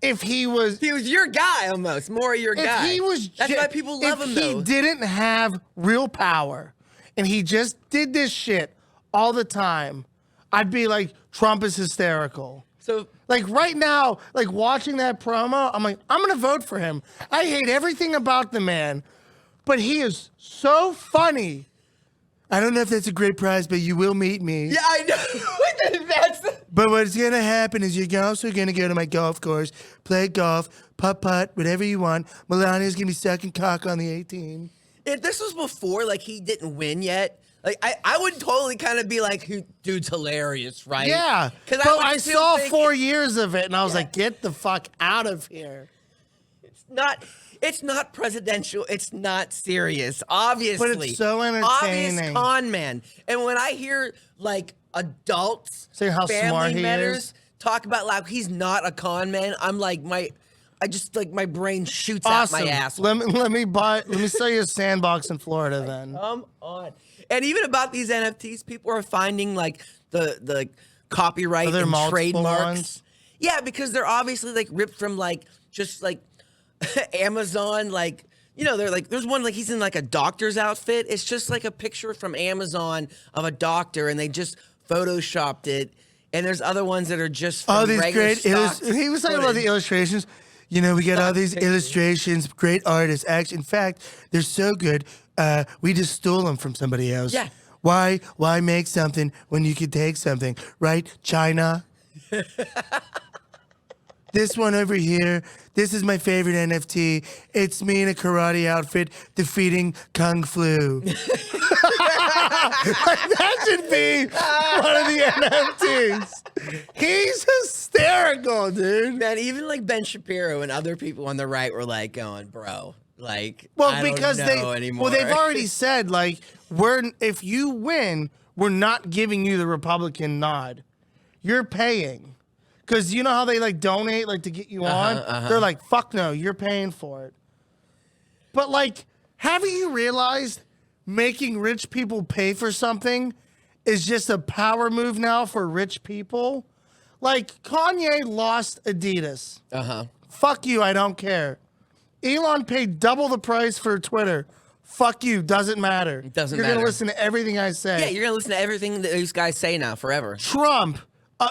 If he was your guy almost, more your guy. If he was, that's why people love him. If though. he didn't have real power, and he just did this shit all the time, I'd be like, Trump is hysterical. So, like right now, like watching that promo, I'm like, I'm gonna vote for him. I hate everything about the man, but he is so funny. I don't know if that's a great prize, but you will meet me. yeah, I know. But what's going to happen is you're also going to go to my golf course, play golf, putt-putt, whatever you want. Melania's going to be sucking cock on the 18. If this was before, like, he didn't win yet, like, I would totally kind of be like, dude's hilarious, right? Yeah. Because I saw 4 years of it, and I was like, get the fuck out of here. It's not presidential. It's not serious, obviously. But it's so entertaining. Obvious con man. And when I hear, like, adults, say how smart family he members is. talk about, like, he's not a con man, I'm like, my brain shoots out my ass. Let me sell you a sandbox in Florida then. Come on. And even about these NFTs, people are finding, like, the copyright and trademarks. Ones? Yeah, because they're obviously, like, ripped from, like, just, like, Amazon, like, you know, they're like, there's one, like, he's in, like, a doctor's outfit. It's just, like, a picture from Amazon of a doctor, and they just photoshopped it. And there's other ones that are just from these regular great stock he was talking about the footage. illustrations. You know, we get all these pictures. illustrations, great artists. Actually, in fact, they're so good. We just stole them from somebody else. Yeah. Why make something when you could take something, right? China. This one over here, this is my favorite NFT. It's me in a karate outfit defeating Kung Flu. That should be one of the NFTs. He's hysterical, dude. Man, even like Ben Shapiro and other people on the right were like going, bro, like, Well, I because don't know anymore. they've already said, like, if you win, we're not giving you the Republican nod. You're paying. Because you know how they, like, donate, like, to get you on? They're like, fuck no, you're paying for it. But, like, haven't you realized making rich people pay for something is just a power move now for rich people? Like, Kanye lost Adidas. Fuck you, I don't care. Elon paid double the price for Twitter. Fuck you, doesn't matter. Doesn't You're matter. going to listen to everything I say. Yeah, you're going to listen to everything that these guys say now forever. Trump,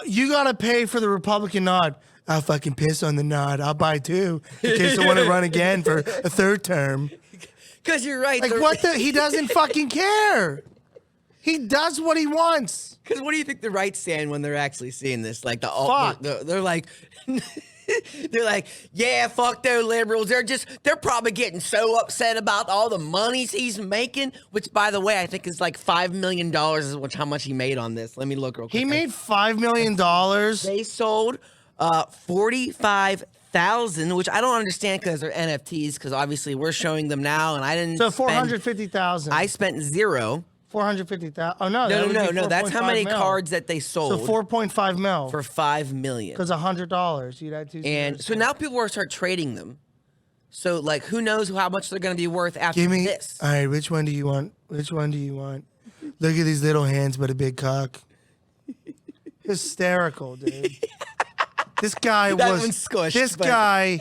you got to pay for the Republican nod. I'll fucking piss on the nod. I'll buy two in case I want to run again for a third term. Because you're right. Like, he doesn't fucking care. He does what he wants. Because what do you think the right's saying when they're actually seeing this? Like, Fuck. they're like... They're like, yeah, fuck those liberals. They're probably getting so upset about all the monies he's making, which, by the way, I think is like $5 million is how much he made on this. Let me look real quick. He made $5 million. They sold 45,000, which I don't understand because they're NFTs, because obviously we're showing them now, and I didn't So 450,000. I spent zero. 450,000. Oh, no. No. That's how many cards that they sold. So 4.5 mil. For $5 million. Because $100. You'd had two And zeros. so now people are start trading them. So, like, who knows how much they're going to be worth after Give me. this? All right, which one do you want? Which one do you want? Look at these little hands, but a big cock. Hysterical, dude. This guy That was. one's squished, This but- guy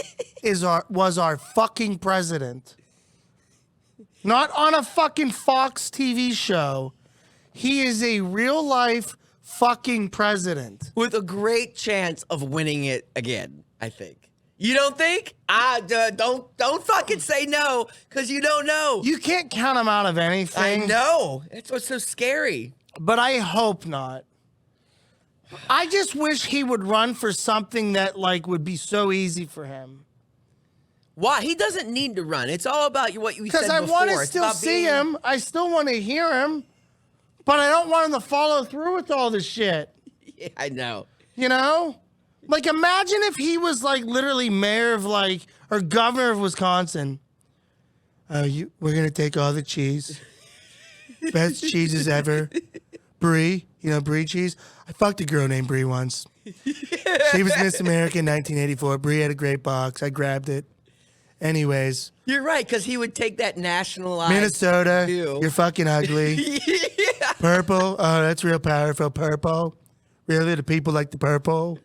was our fucking president. Not on a fucking Fox TV show. He is a real life fucking president. With a great chance of winning it again, I think. You don't think? Don't fucking say no, because you don't know. You can't count him out of anything. I know. That's what's so scary. But I hope not. I just wish he would run for something that, like, would be so easy for him. Why? He doesn't need to run. It's all about what you said Because I before. want to It's still about see being- him. I still want to hear him. But I don't want him to follow through with all this shit. Yeah, I know. You know? Like, imagine if he was, like, literally mayor of, like, or governor of Wisconsin. We're going to take all the cheese. Best cheeses ever. Brie. You know, Brie cheese? I fucked a girl named Brie once. She was Miss America in 1984. Brie had a great box. I grabbed it. Anyways, You're right, because he would take that nationalized Minnesota, view. you're fucking ugly. Yeah. Purple, oh, that's real powerful. Purple, really? The people like the purple?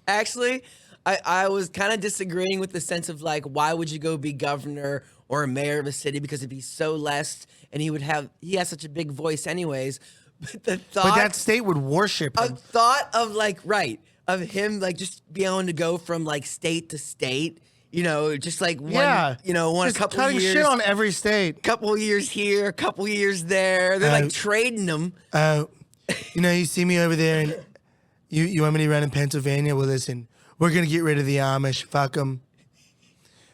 Actually, I was kind of disagreeing with the sense of like, why would you go be governor or a mayor of a city? Because it'd be so less, and he has such a big voice anyways. But the thought, But that state would worship him. a thought of like, right, of him like just being able to go from like state to state, just like one, one Just a couple cutting years, shit on every state. couple years here, a couple years there. They're like trading them. You see me over there, and you want me to run in Pennsylvania? Well, listen, we're gonna get rid of the Amish. Fuck them.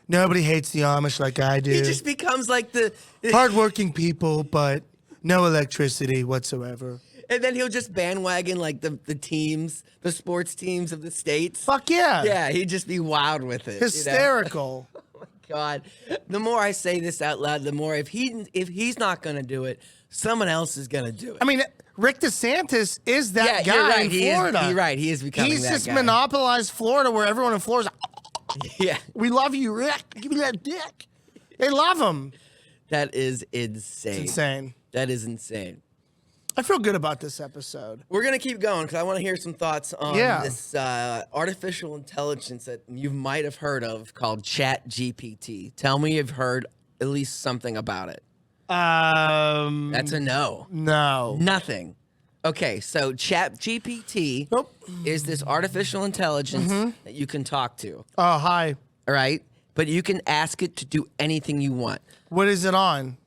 Nobody hates the Amish like I do. He just becomes like the Hardworking people, but no electricity whatsoever. And then he'll just bandwagon like the teams, the sports teams of the states. Fuck yeah. Yeah, he'd just be wild with it. Hysterical. Oh my God. The more I say this out loud, the more if he's not gonna do it, someone else is gonna do it. I mean, Rick DeSantis is that guy you're right. in Florida. You're right. He is becoming He's that just guy. monopolized Florida, where everyone in Florida's like, Yeah, we love you, Rick. Give me that dick. They love him. that is insane. It's insane. That is insane. I feel good about this episode. We're gonna keep going because I want to hear some thoughts on this artificial intelligence that you might have heard of called ChatGPT. Tell me you've heard at least something about it. That's a no. No. Nothing. Okay, so ChatGPT Nope. is this artificial intelligence that you can talk to. Oh, hi. All right, but you can ask it to do anything you want. What is it on?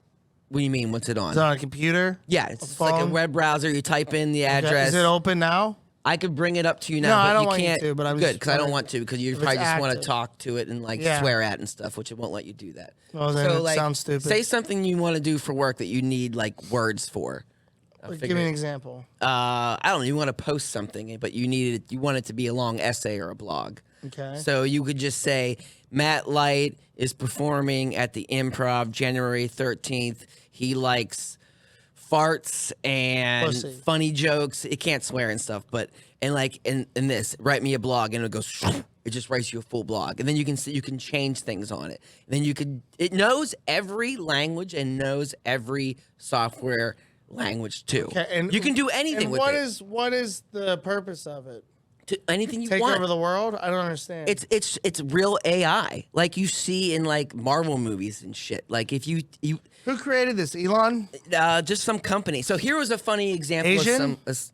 What do you mean? What's it on? Is it on a computer? Yeah, it's just like a phone? web browser. You type in the address. Is it open now? I could bring it up to you now, No, but I don't you want you can't. to, but I was good just because I don't wondering want to because you if probably it's just want to active. talk to it and like Yeah. swear at and stuff, which it won't let you do that. Well, then it sounds stupid. Say something you want to do for work that you need like words for. Give me an example. I don't know. You want to post something, but you want it to be a long essay or a blog. Okay. So you could just say Matt Light is performing at the Improv January 13th. He likes farts and Pussy. funny jokes. It can't swear and stuff, but in this, write me a blog, and it goes. It just writes you a full blog, and then you can change things on it. And then it knows every language and knows every software language too. Okay, and you can do anything and with what it. what is the purpose of it? Anything you Take want. over the world? I don't understand. It's real AI, like you see in like Marvel movies and shit. Like if you Who created this? Elon? just some company. So here was a funny example Asian? of some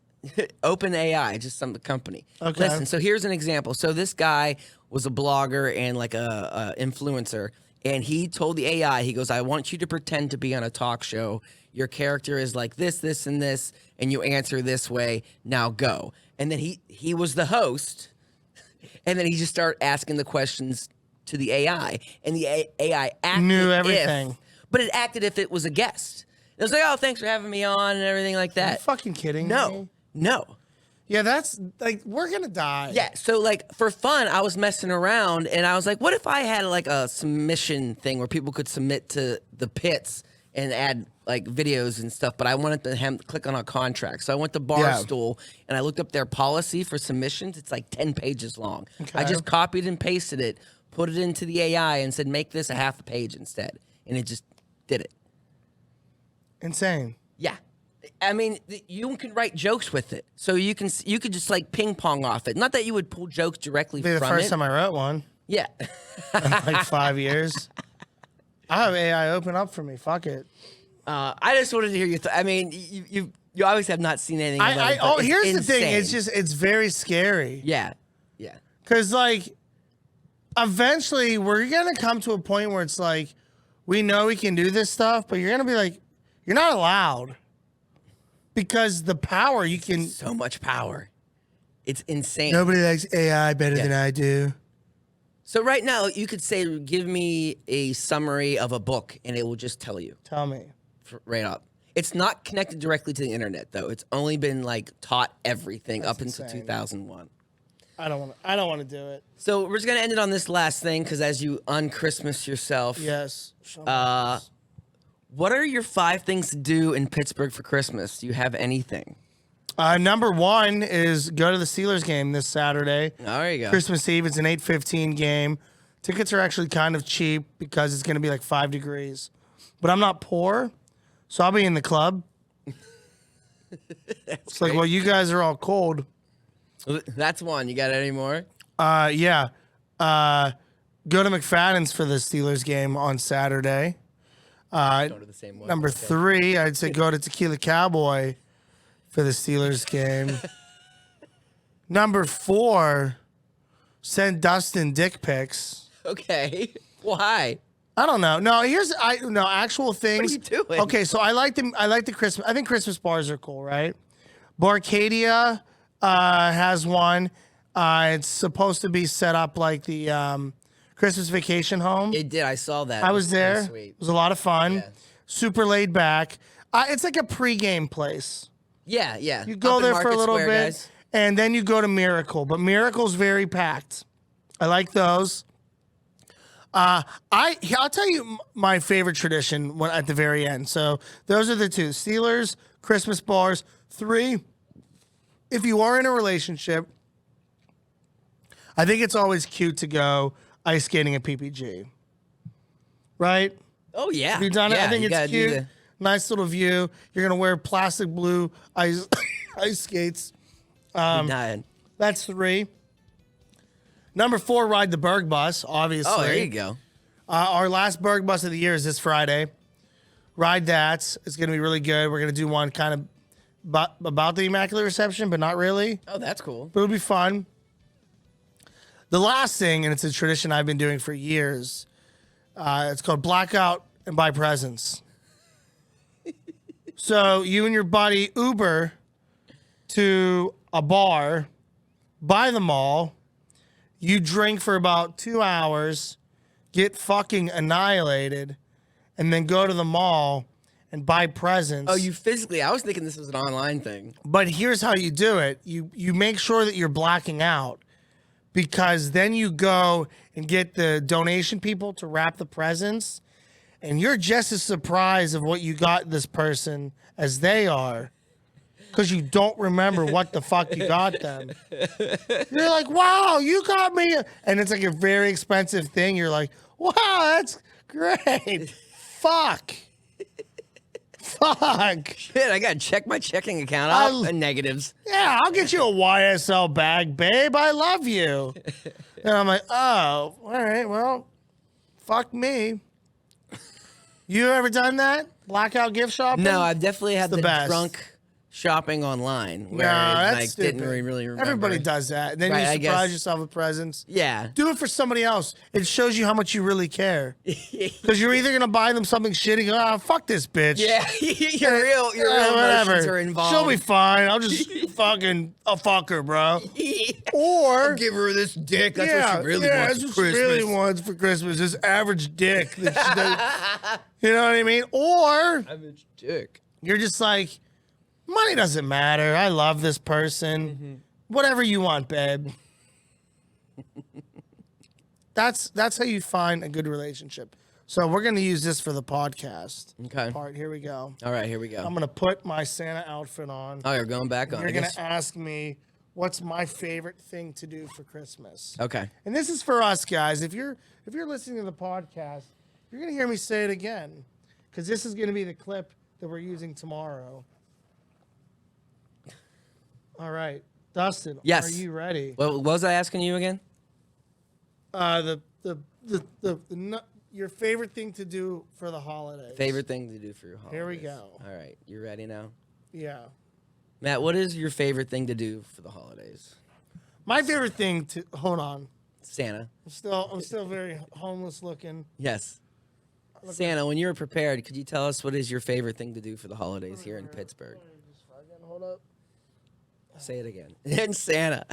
open AI, just some company. Okay. Listen, so here's an example. So this guy was a blogger and like a influencer, and he told the AI, he goes, "I want you to pretend to be on a talk show. Your character is like this, this, and this, and you answer this way. Now go." And then he was the host, and then he just started asking the questions to the AI, and the AI acted Knew everything. but it acted if it was a guest. It was like, "Oh, thanks for having me on," and everything like Are you that. fucking kidding me? No. Yeah, that's like, we're going to die. Yeah, so like for fun, I was messing around, and I was like, what if I had like a submission thing where people could submit to the pits and add like videos and stuff, but I wanted to click on a contract. So I went to Barstool and I looked up their policy for submissions. It's like 10 pages long. I Okay. just copied and pasted it, put it into the AI and said, make this a half a page instead. And it just did it. Insane. Yeah. I mean, you can write jokes with it. So you could just like ping pong off it. Not that you would pull jokes directly It'd be from the first it. time I wrote one Yeah. in like 5 years. I have AI open up for me. Fuck it. I just wanted to hear your I mean, you obviously have not seen anything about it, but it's Here's the thing. insane. It's very scary. Yeah. Yeah. Because, like, eventually we're going to come to a point where it's like, we know we can do this stuff, but you're going to be like, you're not allowed. Because the power you can. So much power. It's insane. Nobody likes AI better than I do. So right now, you could say, give me a summary of a book, and it will just tell you Tell me. right up. It's not connected directly to the internet, though. It's only been, like, taught everything up until insane. 2001. I don't want to do it. So we're just going to end it on this last thing, because as you un-Christmas yourself, Yes. Show me this. what are your 5 things to do in Pittsburgh for Christmas? Do you have anything? Number 1 is go to the Steelers game this Saturday. Oh, there you go. Christmas Eve. It's an 8:15 game. Tickets are actually kind of cheap because it's going to be like 5 degrees. But I'm not poor, so I'll be in the club. It's like, well, you guys are all cold. That's one. You got any more? Yeah. Go to McFadden's for the Steelers game on Saturday. Go to the same one. Number 3, I'd say go to Tequila Cowboy for the Steelers game. Number 4, send Dustin dick pics. Okay. Why? I don't know. No, actual things. What are you doing? Okay, so I like the Christmas. I think Christmas bars are cool, right? Barcadia has one. It's supposed to be set up like the Christmas vacation home. It did. I saw that. I was there. Sweet. It was a lot of fun. Yeah. Super laid back. It's like a pregame place. Yeah, yeah. You go Up in there for a Market little Square, bit, guys. and then you go to Miracle. But Miracle's very packed. I like those. I'll tell you my favorite tradition at the very end. So those are the 2: Steelers, Christmas bars. 3, if you are in a relationship, I think it's always cute to go ice skating at PPG. Right? Oh yeah. Have you done it? Yeah, I think you it's gotta do cute. Nice little view. You're gonna wear plastic blue ice skates. You're dying. That's 3. Number 4, ride the Burgh bus, obviously. Oh, there you go. Our last Burgh bus of the year is this Friday. Ride that. It's going to be really good. We're going to do one kind of about the Immaculate Reception, but not really. Oh, that's cool. But it'll be fun. The last thing, and it's a tradition I've been doing for years, it's called Blackout and Buy Presents. So you and your buddy Uber to a bar, buy them all. You drink for about 2 hours, get fucking annihilated, and then go to the mall and buy presents. Oh, you physically? I was thinking this was an online thing. But here's how you do it. You make sure that you're blacking out, because then you go and get the donation people to wrap the presents, and you're just as surprised of what you got this person as they are. Because you don't remember what the fuck you got them. You're like, wow, you got me. And it's like a very expensive thing. You're like, wow, that's great. Fuck. Shit, I gotta check my checking account out. And negatives. Yeah, I'll get you a YSL bag, babe. I love you. And I'm like, oh, all right, well, fuck me. You ever done that? Blackout gift shopping? No, I've definitely had the the best. drunk shopping online where No, I that's didn't stupid. really remember. Everybody does that. And then Right, I you surprise guess. yourself with presents. Yeah. Do it for somebody else. It shows you how much you really care. Because you're either going to buy them something shitty, go, oh, fuck this bitch. Yeah, your real emotions are involved. She'll be fine. I'll just I'll fuck her, bro. Or give her this dick. That's yeah, what she really yeah, wants that's for what she Christmas. really wants for Christmas. This average dick. That she does, you know what I mean? Or Average dick. you're just like, money doesn't matter. I love this person. Mm-hmm. Whatever you want, babe. That's how you find a good relationship. So we're gonna use this for the podcast. Okay. Part. Here we go. All right, here we go. I'm gonna put my Santa outfit on. Oh, you're going back on. You're I gonna guess. ask me what's my favorite thing to do for Christmas. Okay. And this is for us guys. If you're listening to the podcast, you're gonna hear me say it again, because this is gonna be the clip that we're using tomorrow. All right, Dustin. Yes. Are you ready? What was I asking you again? Your favorite thing to do for the holidays. Favorite thing to do for your holidays. Here we go. All right, you ready now? Yeah. Matt, what is your favorite thing to do for the holidays? My favorite thing to hold on. Santa. I'm still very homeless looking. Yes. Santa, when you're prepared, could you tell us what is your favorite thing to do for the holidays here in Pittsburgh? Hold up. Say it again. And Santa.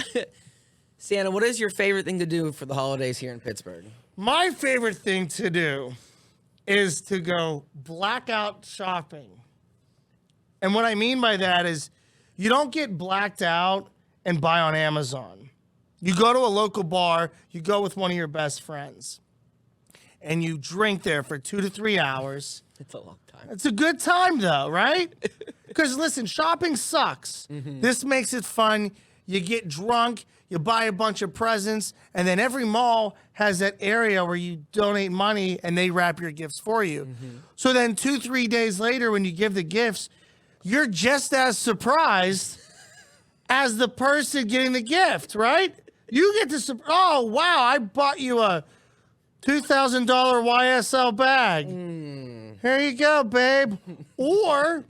Santa, what is your favorite thing to do for the holidays here in Pittsburgh? My favorite thing to do is to go blackout shopping. And what I mean by that is you don't get blacked out and buy on Amazon. You go to a local bar, you go with one of your best friends, and you drink there for 2 to 3 hours. It's a long time. It's a good time though, right? Because listen, shopping sucks. This makes it fun. you get drunk, you buy a bunch of presents, and then every mall has that area where you donate money and they wrap your gifts for you. So then 2-3 days later, when you give the gifts, you're just as surprised as the person getting the gift, right? You get to, oh, wow, I bought you a $2,000 YSL bag. Here you go, babe. Or,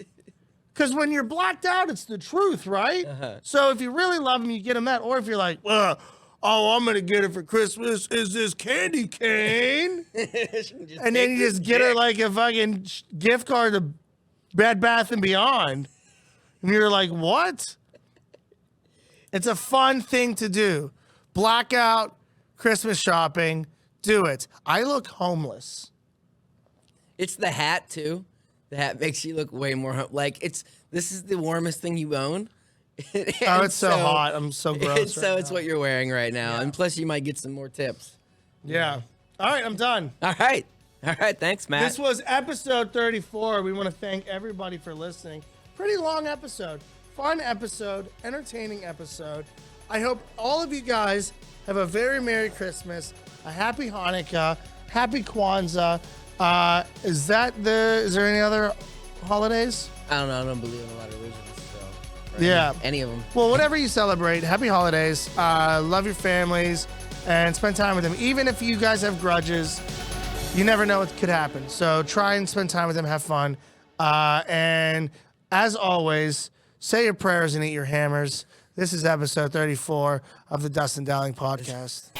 because when you're blacked out, it's the truth, right? So if you really love them, you get them that. Or if you're like, oh, I'm going to get it for Christmas, is this candy cane? And then you just get her like a fucking gift card to Bed Bath & Beyond. And you're like, what? It's a fun thing to do. Blackout, Christmas shopping, do it. I look homeless. It's the hat too. The hat makes you look way more like this is the warmest thing you own. Oh, it's so hot. I'm so gross. It's what you're wearing right now. And plus you might get some more tips. Yeah. All right, I'm done. All right. Thanks, Matt. This was episode 34. We want to thank everybody for listening. Pretty long episode. Fun episode. Entertaining episode. I hope all of you guys have a very Merry Christmas, a Happy Hanukkah, Happy Kwanzaa. Is there any other holidays? I don't know. I don't believe in a lot of religions. So, Yeah. Any of them. Well, whatever you celebrate, happy holidays. Love your families and spend time with them. Even if you guys have grudges, you never know what could happen. So try and spend time with them, have fun. And as always, say your prayers and eat your hammers. This is episode 34 of the Dustin Dowling podcast.